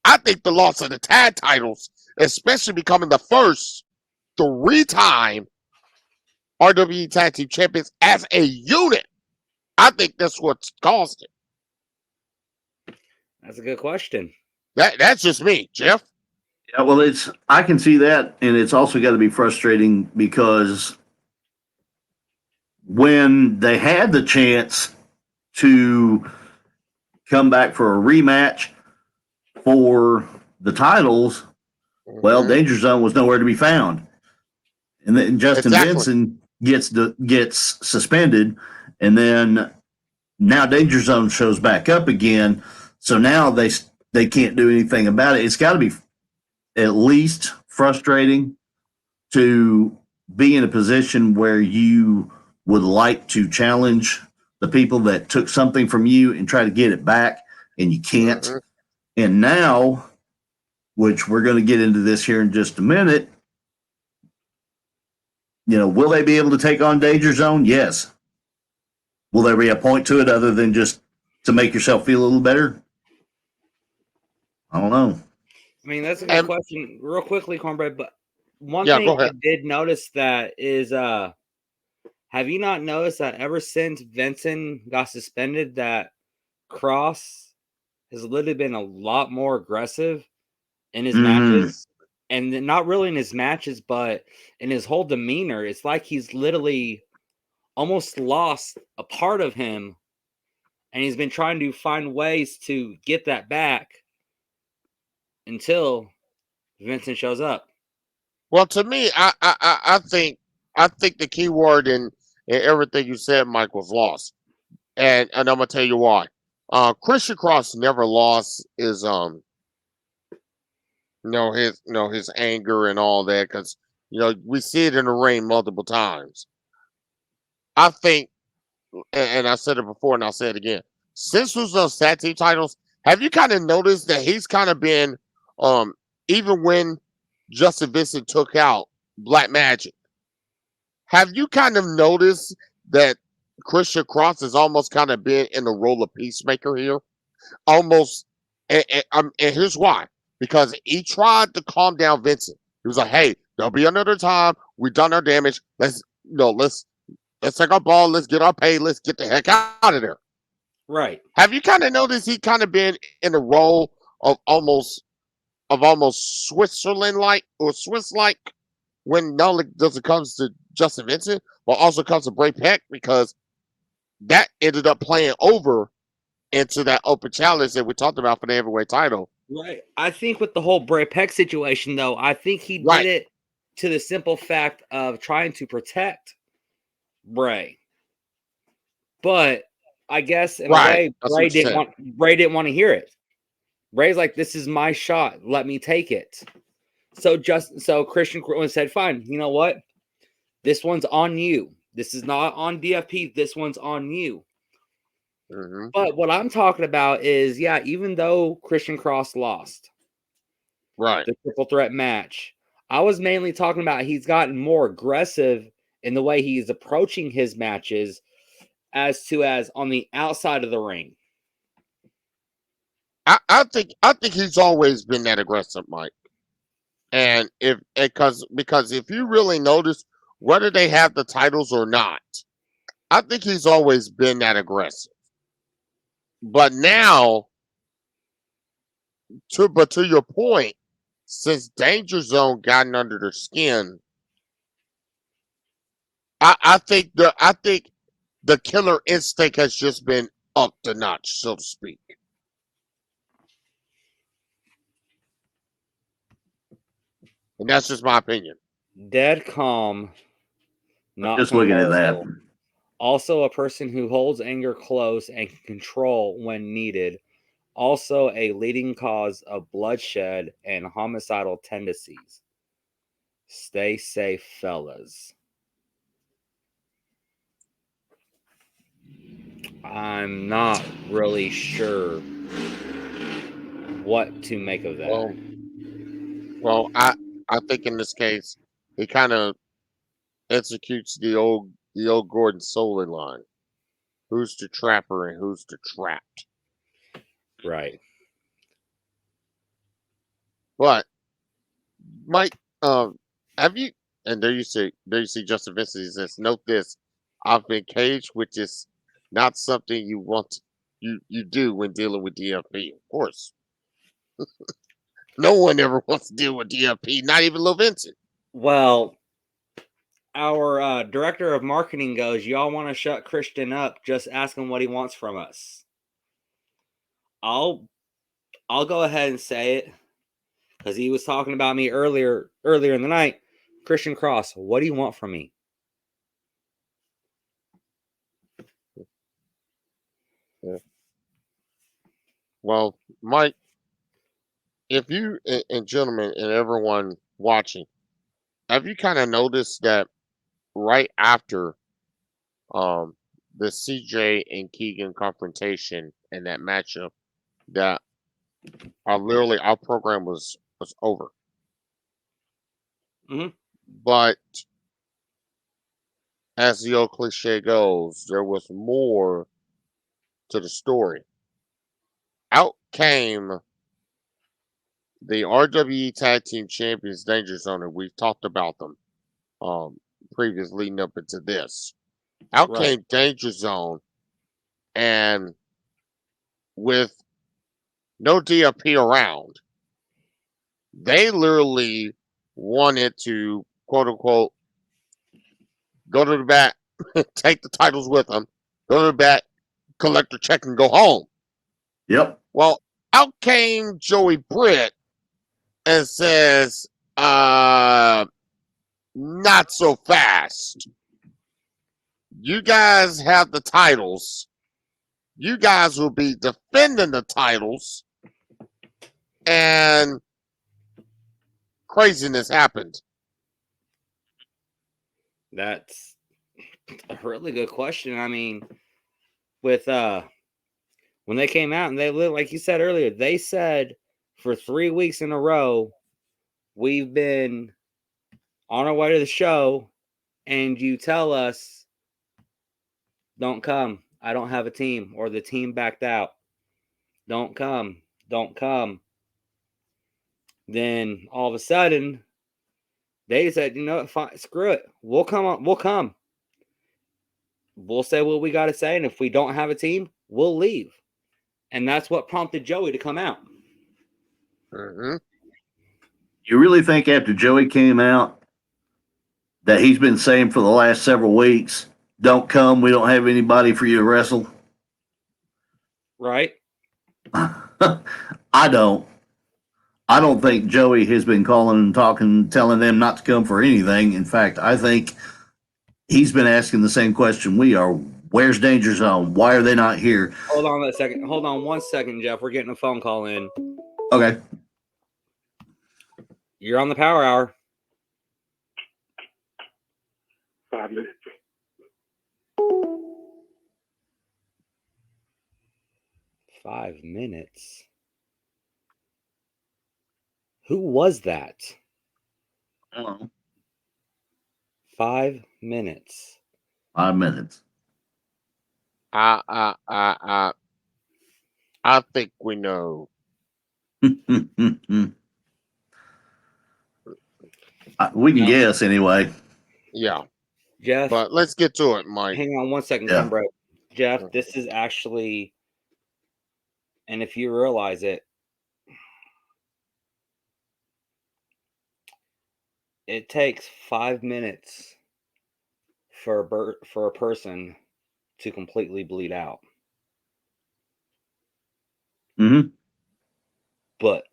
I think the loss of the tag titles, especially becoming the first 3-time RWE Tag Team Champions as a unit, I think that's what's caused it. That's a good question. That's just me, Jeff. Yeah, well, I can see that, and it's also got to be frustrating because when they had the chance to come back for a rematch for the titles, well, Danger Zone was nowhere to be found, and then Justin Vincent gets suspended, and then now Danger Zone shows back up again. So now they can't do anything about it. It's got to be at least frustrating to be in a position where you would like to challenge the people that took something from you and try to get it back, and you can't. And now, which we're going to get into this here in just a minute, will they be able to take on Danger Zone? Yes. Will there be a point to it other than just to make yourself feel a little better? I don't know. I mean, that's a good question. Real quickly, Cornbread, but one thing I did notice that is, have you not noticed that ever since Vincent got suspended, that Cross has literally been a lot more aggressive in his matches? And not really in his matches, but in his whole demeanor. It's like he's literally almost lost a part of him, and he's been trying to find ways to get that back until Vincent shows up. Well, to me, I think the key word in everything you said, Mike, was lost, and I'm gonna tell you why. Christian Cross never lost his his anger and all that, because we see it in the ring multiple times. I think, and I said it before, and I'll say it again. Since those tag team titles, have you kind of noticed that he's kind of been, even when Justin Vincent took out Black Magic, have you kind of noticed that Christian Cross has almost kind of been in the role of peacemaker here? Almost, and here's why. Because he tried to calm down Vincent. He was like, "Hey, there'll be another time. We've done our damage. Let's take our ball. Let's get our pay. Let's get the heck out of there." Right. Have you kind of noticed he kind of been in the role of almost Switzerland like or Swiss like, when not only does it comes to Justin Vincent, but also comes to Bray Peck, because that ended up playing over into that open challenge that we talked about for the heavyweight title. Right. I think with the whole Bray Peck situation, though, I think he did it to the simple fact of trying to protect Bray. But I guess in a way, Bray didn't want to hear it. Bray's like, "This is my shot. Let me take it." So Christian said, "Fine. You know what? This one's on you. This is not on DFP. This one's on you." But what I'm talking about is, even though Christian Cross lost the triple threat match, I was mainly talking about he's gotten more aggressive in the way he's approaching his matches as on the outside of the ring. I think he's always been that aggressive, Mike. And because if you really notice, whether they have the titles or not, I think he's always been that aggressive. But now, to your point, since Danger Zone gotten under their skin, I think the killer instinct has just been up the notch, so to speak. And that's just my opinion. Dead calm, not Just looking at that. comparable. Also a person who holds anger close and can control when needed. Also a leading cause of bloodshed and homicidal tendencies. Stay safe, fellas. I'm not really sure what to make of that. Well, I think in this case he kind of executes the old Gordon Solie line. Who's the trapper and who's the trapped? Right. But Mike, have you? And there you see Justin Vincent. He says, "Note this: I've been caged, which is not something you want you do when dealing with DFP. Of course, no one ever wants to deal with DFP. Not even Lil Vincent. Well, our director of marketing goes, y'all want to shut Christian up, just ask him what he wants from us. I'll go ahead and say it because he was talking about me earlier in the night. Christian Cross, what do you want from me? Yeah. Well, Mike, if you and gentlemen and everyone watching, have you kind of noticed that right after the CJ and Keegan confrontation and that matchup, that our program was over. Mm-hmm. But as the old cliche goes, there was more to the story. Out came the RWE Tag Team Champions Danger Zone, and we've talked about them previously leading up into this. Out Right. came Danger Zone, and with no DFP around, they literally wanted to, quote unquote, go to the back, take the titles with them, go to the back, collect their check, and go home. Yep. Well, out came Joey Britt and says, not so fast. You guys have the titles. You guys will be defending the titles. And craziness happened. That's a really good question. I mean, with when they came out and they lived, like you said earlier, they said for 3 weeks in a row, we've been on our way to the show, and you tell us, don't come. I don't have a team, or the team backed out. Don't come. Don't come. Then all of a sudden, they said, you know what, fine, screw it. We'll come on. We'll come. We'll say what we got to say. And if we don't have a team, we'll leave. And that's what prompted Joey to come out. Mm-hmm. You really think after Joey came out that he's been saying for the last several weeks, don't come, we don't have anybody for you to wrestle? Right? I don't think Joey has been calling and talking, telling them not to come for anything. In fact, I think he's been asking the same question we are. Where's Danger Zone? Why are they not here? Hold on a second. Hold on 1 second, Jeff. We're getting a phone call in. Okay. You're on the Power Hour. 5 minutes. 5 minutes. Who was that? 5 minutes. 5 minutes. I think we know. We can guess anyway. Yeah. Jeff, But let's get to it, Mike. hang on one second, Yeah. Cornbread. Jeff, this is actually, and if you realize it, it takes 5 minutes for a person to completely bleed out. Mm-hmm. But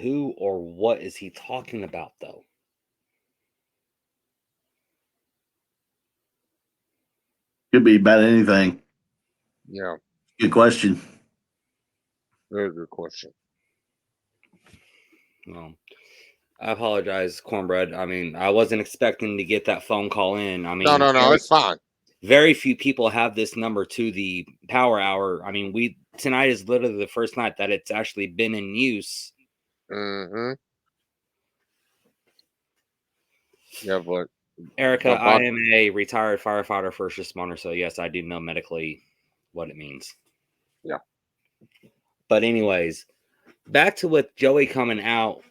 who or what is he talking about, though? Could be about anything. Yeah, Good question. very good question. Well, I apologize, Cornbread. I mean, I wasn't expecting to get that phone call in. I mean, No, it's fine. Very few people have this number to the Power Hour. I mean, tonight is literally the first night that it's actually been in use. Mm-hmm. Yeah, but Erica, I am a retired firefighter, first responder, so yes, I do know medically what it means. Yeah. But anyways, back to with Joey coming out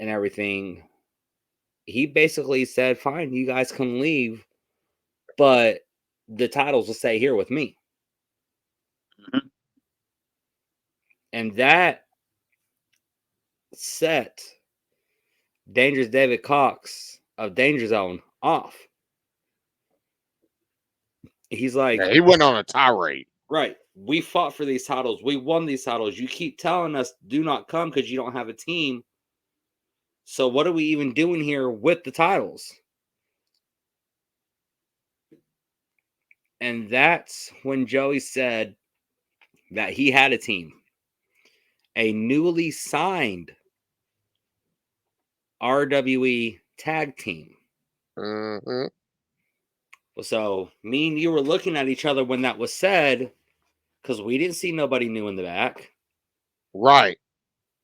and everything. He basically said, fine, you guys can leave, but the titles will stay here with me. Mm-hmm. And that set Dangerous David Cox of Danger Zone off. He's like, yeah, he went on a tirade. right, we fought for these titles. We won these titles. You keep telling us do not come because you don't have a team. So what are we even doing here with the titles? And that's when Joey said that he had a team, a newly signed RWE tag team. Mm-hmm. So me and you were looking at each other when that was said because we didn't see nobody new in the back. Right.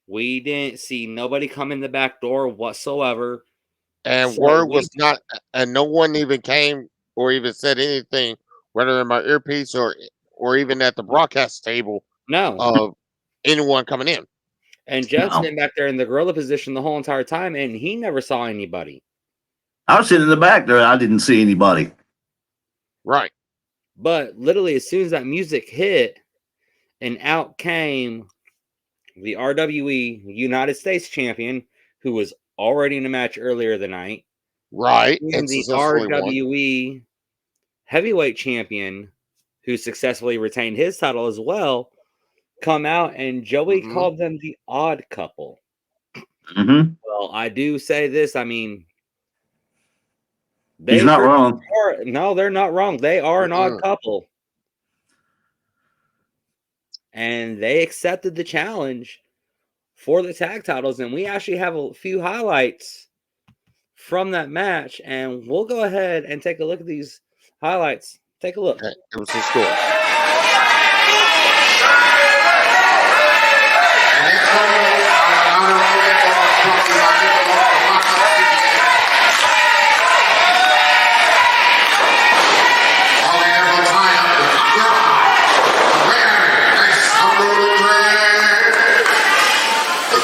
We didn't see nobody come in the back door whatsoever. And word was not, and no one even came or even said anything, whether in my earpiece or even at the broadcast table. No. Of anyone coming in. And Jeff's been back there in the gorilla position the whole entire time, and he never saw anybody. I was sitting in the back there. I didn't see anybody. Right. But literally, as soon as that music hit, and out came the RWE United States champion, who was already in a match earlier the night. Right. And the RWE heavyweight champion, who successfully retained his title as well, come out, and Joey called them the odd couple. Mm-hmm. Well, I do say this. I mean, he's not wrong. No, they're not wrong. They are an odd couple. And they accepted the challenge for the tag titles. And we actually have a few highlights from that match. And we'll go ahead and take a look at these highlights. Take a look. Okay. It was historic.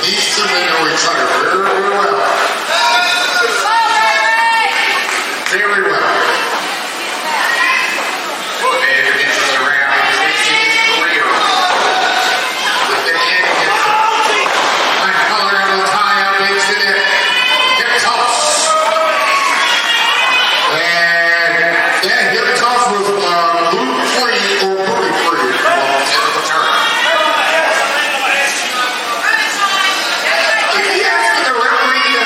These two men know each other very well. Very well. They entered into the round because they see his career. But they can't get my color will tie up into the hip toss. And that hip toss was gluten-free or gluten-free at the end of the turn. If he asked the referee to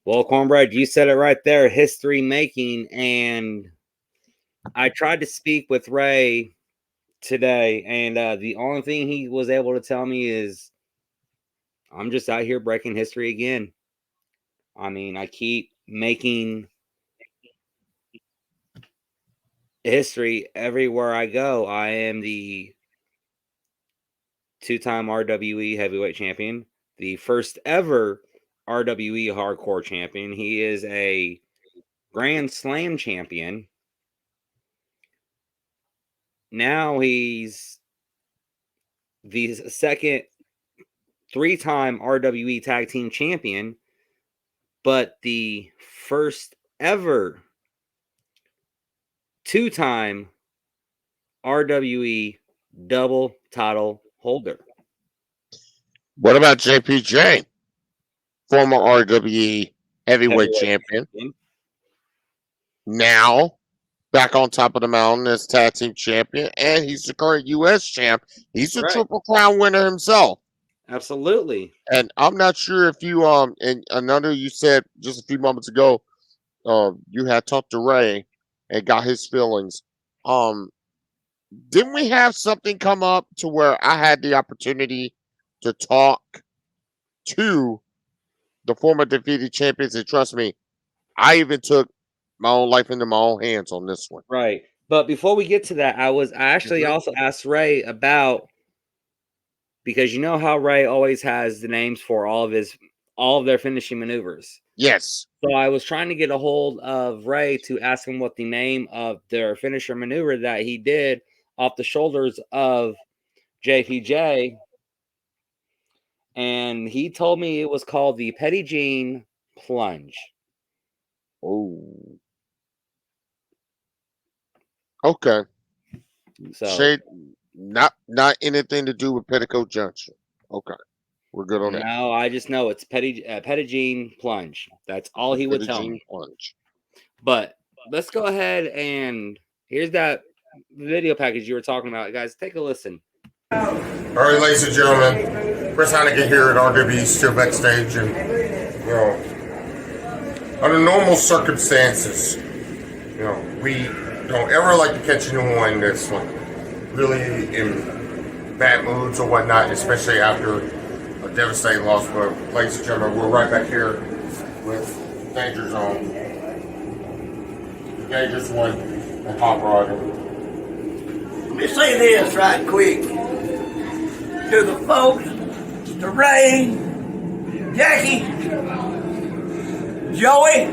Well, Cornbread, you said it right there, history making. And I tried to speak with Ray today, and the only thing he was able to tell me is I'm just out here breaking history again. I mean, I keep making history everywhere I go. I am the 2-time RWE heavyweight champion, the first ever RWE hardcore champion. He is a Grand Slam champion. Now he's the second 3-time RWE tag team champion, but the first ever 2-time RWE double title holder. What about JPJ, former RWE heavyweight champion? Now back on top of the mountain as tag team champion, and he's the current U.S. champ. He's a Triple Crown winner himself. Absolutely. And I'm not sure if you and another you said just a few moments ago, you had talked to Ray and got his feelings. Didn't we have something come up to where I had the opportunity to talk to the former defeated champions? And trust me, I even took my own life into my own hands on this one. Right. But before we get to that, I actually also asked Ray about, because you know how Ray always has the names for all of their finishing maneuvers. Yes. So I was trying to get a hold of Ray to ask him what the name of their finisher maneuver that he did off the shoulders of JPJ. And he told me it was called the Petty Jean Plunge. Oh. Okay. So Shade, not anything to do with Petticoat Junction. Okay. We're good on that. No, I just know it's Petty Jean Plunge. That's all he would tell me. Plunge. But let's go ahead and here's that video package you were talking about. Guys, take a listen. All right, ladies and gentlemen, Chris Hannigan here at RWE, still backstage, and you know, under normal circumstances, you know, we don't ever like to catch anyone that's like really in bad moods or whatnot, especially after a devastating loss. But ladies and gentlemen, we're right back here with Danger Zone, the Dangerous One, and Hot Rod. Let me say this right quick to the folks, to Ray, Jackie, Joey.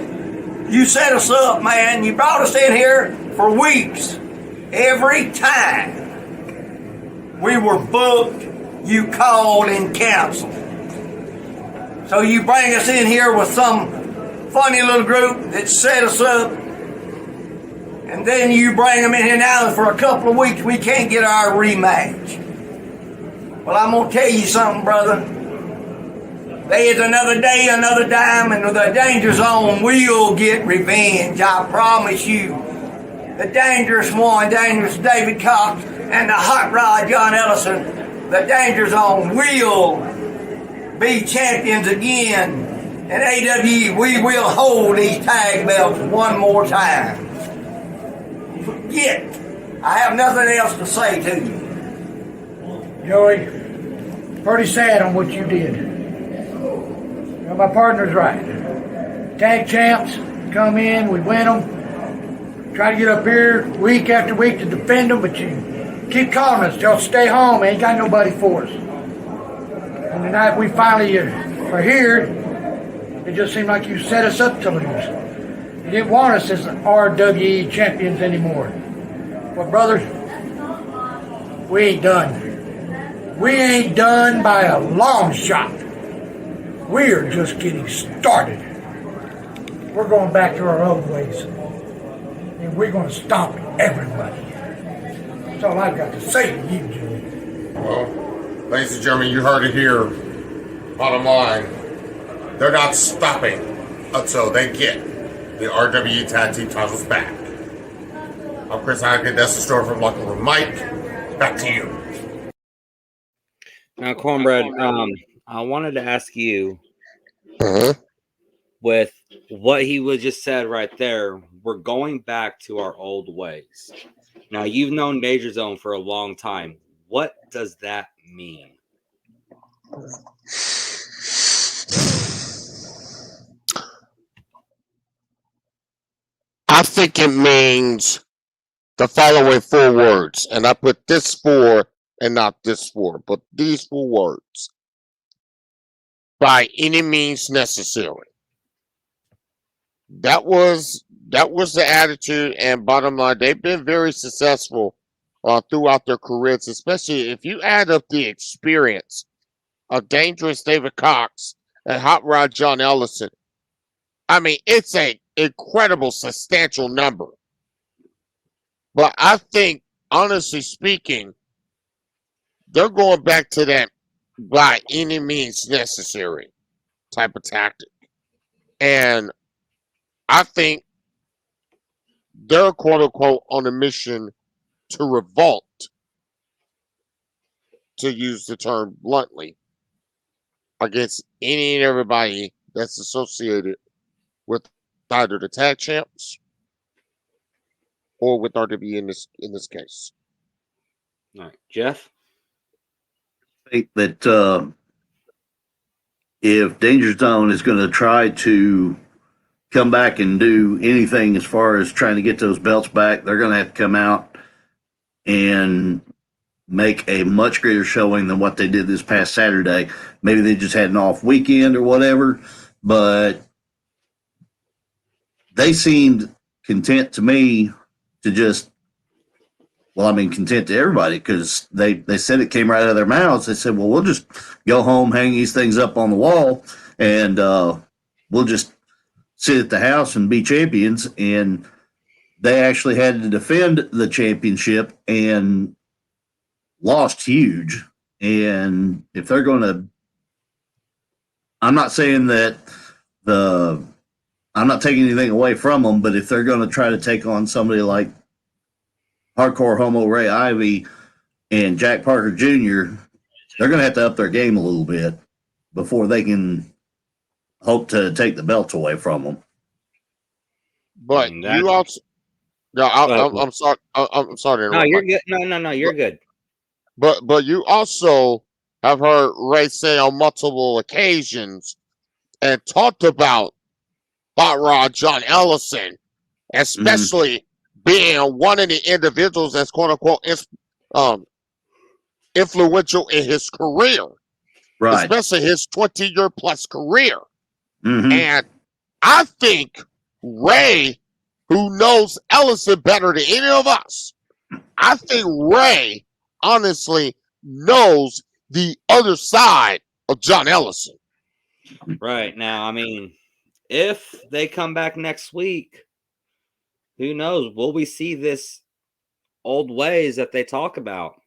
You set us up, man. You brought us in here for weeks. Every time we were booked, you called and canceled. So you bring us in here with some funny little group that set us up, and then you bring them in here now, and for a couple of weeks we can't get our rematch. Well, I'm going to tell you something, brother. There is another day, another dime, and the Danger Zone will get revenge. I promise you. The Dangerous One, Dangerous David Cox, and the Hot Rod John Ellison, the Danger Zone will be champions again. And AWE, we will hold these tag belts one more time. Forget. I have nothing else to say to you. Joey, pretty sad on what you did. You know, my partner's right. Tag champs come in, we win them. Try to get up here week after week to defend them, but you keep calling us. Y'all stay home. Ain't got nobody for us. And the night we finally are here, it just seemed like you set us up to lose. You didn't want us as RWE champions anymore. Well, brothers, we ain't done. We ain't done by a long shot. We're just getting started. We're going back to our old ways. And we're going to stomp everybody. That's all I've got to say to you, Jimmy. Well, ladies and gentlemen, you heard it here. Bottom line, they're not stopping until they get the RWE Tag Team titles back. I'm Chris Hannigan. That's the story from Locker Room Mike. Back to you. Now, Cornbread, I wanted to ask you, with what he was just said right there, we're going back to our old ways. Now, you've known Danger Zone for a long time. What does that mean? I think it means the following 4 words, and I put this 4 and not this 4, but these 4 words. By any means necessary. That was the attitude, and bottom line, they've been very successful throughout their careers, especially if you add up the experience of Dangerous David Cox and Hot Rod John Ellison. I mean, it's an incredible, substantial number. But I think, honestly speaking, they're going back to that by any means necessary type of tactic. And I think they're quote unquote on a mission to revolt, to use the term bluntly, against any and everybody that's associated with either the tag champs or with RWE in this case. All right, Jeff. I think that if Danger Zone is going to try to come back and do anything as far as trying to get those belts back, they're going to have to come out and make a much greater showing than what they did this past Saturday. Maybe they just had an off weekend or whatever, but they seemed content to me to just, well, I mean, content to everybody, because they said it came right out of their mouths. They said, well, we'll just go home, hang these things up on the wall, and we'll just sit at the house and be champions. And they actually had to defend the championship and lost huge. And if they're going to, I'm not saying that I'm not taking anything away from them, but if they're going to try to take on somebody like Hardcore Homo Ray Ivy and Jack Parker Jr., they're going to have to up their game a little bit before they can hope to take the belts away from them. But you also, no, I'm sorry. I'm sorry to interrupt. No, you're good. No, you're good. But you also have heard Ray say on multiple occasions and talked about Hot Rod John Ellison, especially being one of the individuals that's quote unquote influential in his career, right? Especially his 20-year plus career. Mm-hmm. And I think Ray, who knows Ellison better than any of us, I think Ray honestly knows the other side of John Ellison. Right. Now, I mean, if they come back next week, who knows? Will we see this old ways that they talk about?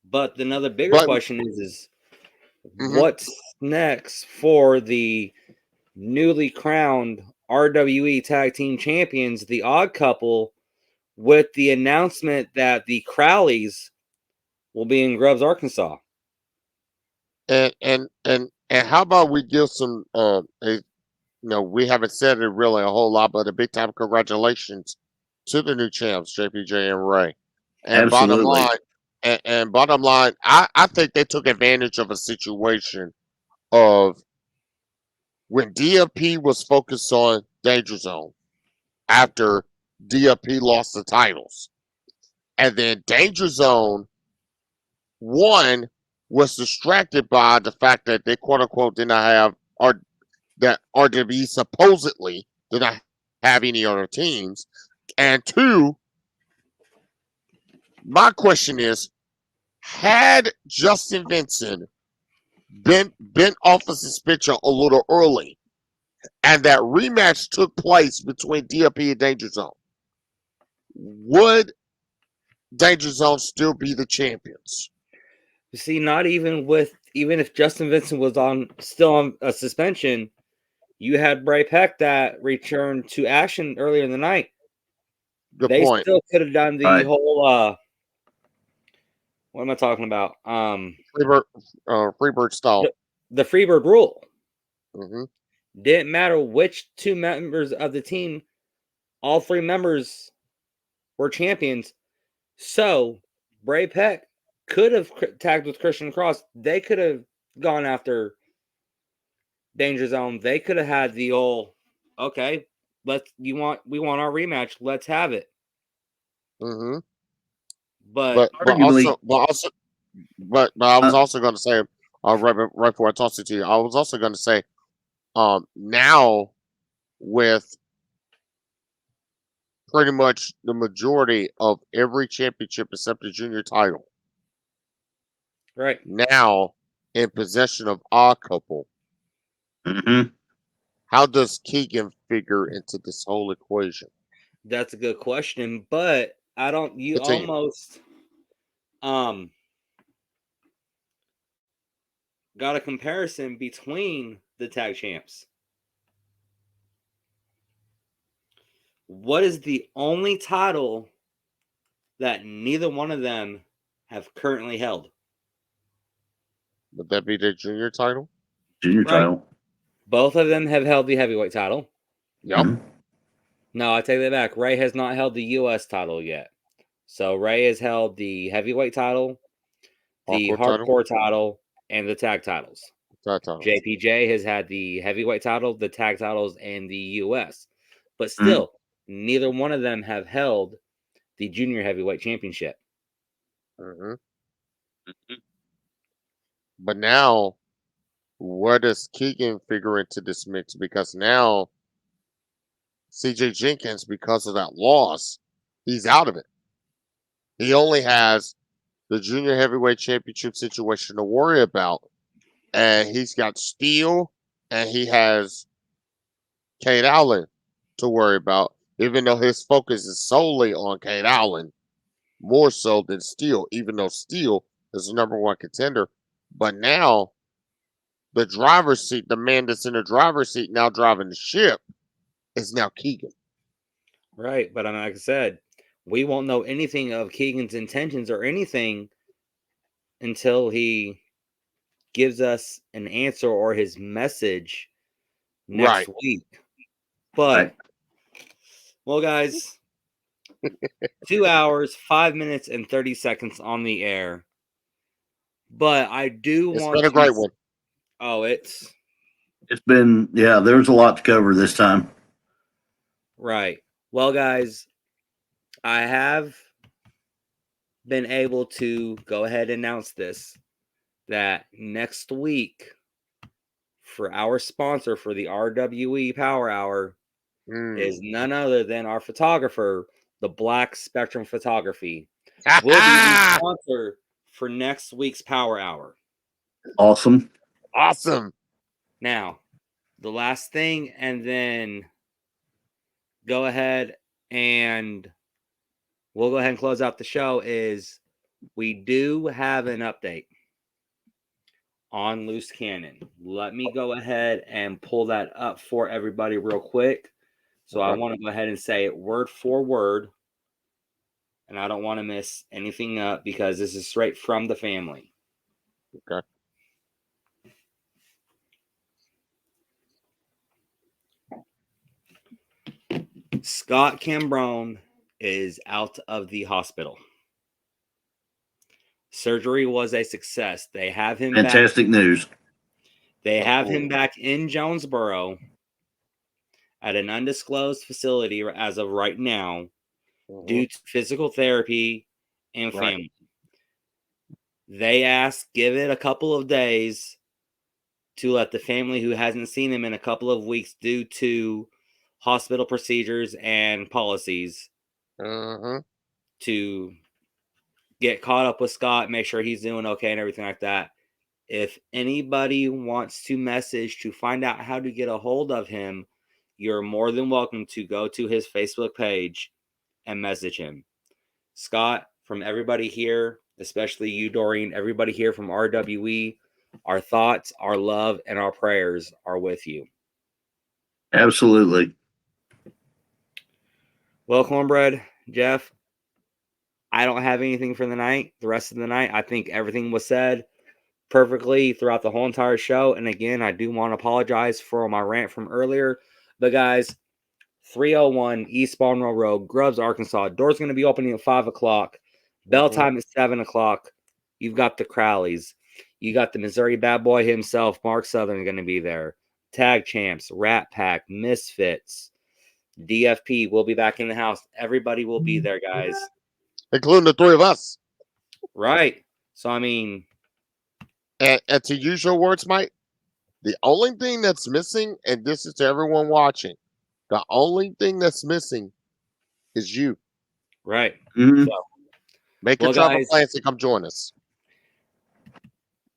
But another bigger question is what's next for the newly crowned RWE Tag Team Champions, the Odd Couple, with the announcement that the Crowleys will be in Grubbs, Arkansas? And how about we give some we haven't said it really a whole lot, but a big time congratulations to the new champs, JPJ and Ray. And Absolutely. bottom line, I think they took advantage of a situation of when DFP was focused on Danger Zone after DFP lost the titles. And then Danger Zone, one, was distracted by the fact that they quote unquote did not have, or that RWE supposedly did not have any other teams. And two, my question is, had Justin Vincent been off of suspension a little early, and that rematch took place between DFP and Danger Zone, would Danger Zone still be the champions? You see, not even if Justin Vincent was still on a suspension, you had Bray Peck that returned to action earlier in the night. Good they point. Still could have done the whole what am I talking about? Freebird style. The Freebird rule. Mm-hmm. Didn't matter which two members of the team, all three members were champions. So Bray Peck could have tagged with Christian Cross. They could have gone after Danger Zone. They could have had the old, okay, we want our rematch. Let's have it. Mm-hmm. But I was also going to say, right before I toss it to you, I was also going to say, now with pretty much the majority of every championship except the junior title, right now in possession of Odd Couple, how does Keegan figure into this whole equation? that's a good question. But I don't. You Continue. almost got a comparison between the tag champs. What is the only title that neither one of them have currently held? Would that be the junior title? Junior title. Both of them have held the heavyweight title. Yep. No, I take that back. Ray has not held the U.S. title yet. So Ray has held the heavyweight title, the hardcore title, and the tag titles. JPJ has had the heavyweight title, the tag titles, and the U.S. But still, neither one of them have held the junior heavyweight championship. But now, where does Keegan figure into this mix? Because now, CJ Jenkins, because of that loss, he's out of it. He only has the junior heavyweight championship situation to worry about. And he's got Steel and he has Kate Allen to worry about, even though his focus is solely on Kate Allen, more so than Steel, even though Steel is the number one contender. But now, the driver's seat, the man that's in the driver's seat now driving the ship, is now Keegan. Right. But like I said, we won't know anything of Keegan's intentions or anything until he gives us an answer or his message next week. But, well, guys, 2 hours, 5 minutes, and 30 seconds on the air. But I do It's want been a great one. Oh, it's been, there's a lot to cover this time. Right. Well, guys, I have been able to go ahead and announce this, that next week, for our sponsor for the RWE Power Hour, is none other than our photographer, the Black Spectrum Photography, will be the sponsor for next week's Power Hour. Awesome. Now, the last thing, and then go ahead and we'll go ahead and close out the show, is we do have an update on Loose Cannon. Let me go ahead and pull that up for everybody real quick. So I want to go ahead and say it word for word, and I don't want to miss anything up because this is straight from the family. Okay. Scott Cambrone is out of the hospital. Surgery was a success. They have him Fantastic news. They have him back in Jonesboro at an undisclosed facility as of right now due to physical therapy and family. They asked, give it a couple of days to let the family who hasn't seen him in a couple of weeks due to hospital procedures and policies to get caught up with Scott, make sure he's doing okay and everything like that. If anybody wants to message to find out how to get a hold of him, you're more than welcome to go to his Facebook page and message him. Scott, from everybody here, especially you, Doreen, everybody here from RWE, our thoughts, our love, and our prayers are with you. Absolutely. Well, Cornbread, Jeff, I don't have anything for the night. The rest of the night, I think everything was said. perfectly throughout the whole entire show. And again, I do want to apologize for my rant from earlier. But guys, 301 East Barnwell Road, Grubbs, Arkansas. Doors going to be opening at 5 o'clock. Bell time is 7 o'clock. You've got the Crowleys. You got the Missouri bad boy himself, Mark Southern, going to be there. Tag Champs, Rat Pack, Misfits, DFP will be back in the house. Everybody will be there, guys. Including the three of us. Right. So, I mean. And to use your words, Mike, the only thing that's missing, and this is to everyone watching, the only thing that's missing is you. Right. Mm-hmm. So, make your travel plans to come join us.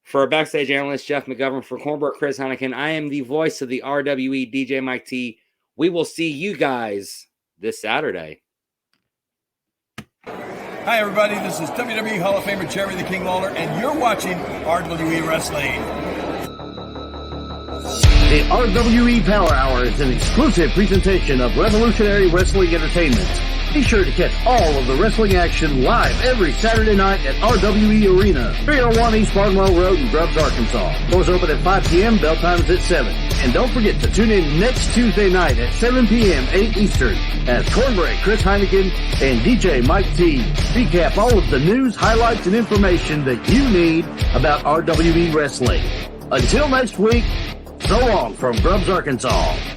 For our backstage analyst, Jeff McGovern, for Cornbread Chris Heineken, I am the voice of the RWE, DJ Mike T. We will see you guys this Saturday. Hi, everybody. This is WWE Hall of Famer Jerry the King Lawler, and you're watching RWE Wrestling. The RWE Power Hour is an exclusive presentation of Revolutionary Wrestling Entertainment. Be sure to catch all of the wrestling action live every Saturday night at RWE Arena, 301 East Barnwell Road in Grubbs, Arkansas. Doors open at 5 p.m., bell time is at 7. And don't forget to tune in next Tuesday night at 7 p.m., 8 Eastern, as Cornbread Chris Heineken and DJ Mike T recap all of the news, highlights, and information that you need about RWE Wrestling. Until next week, so long from Grubbs, Arkansas.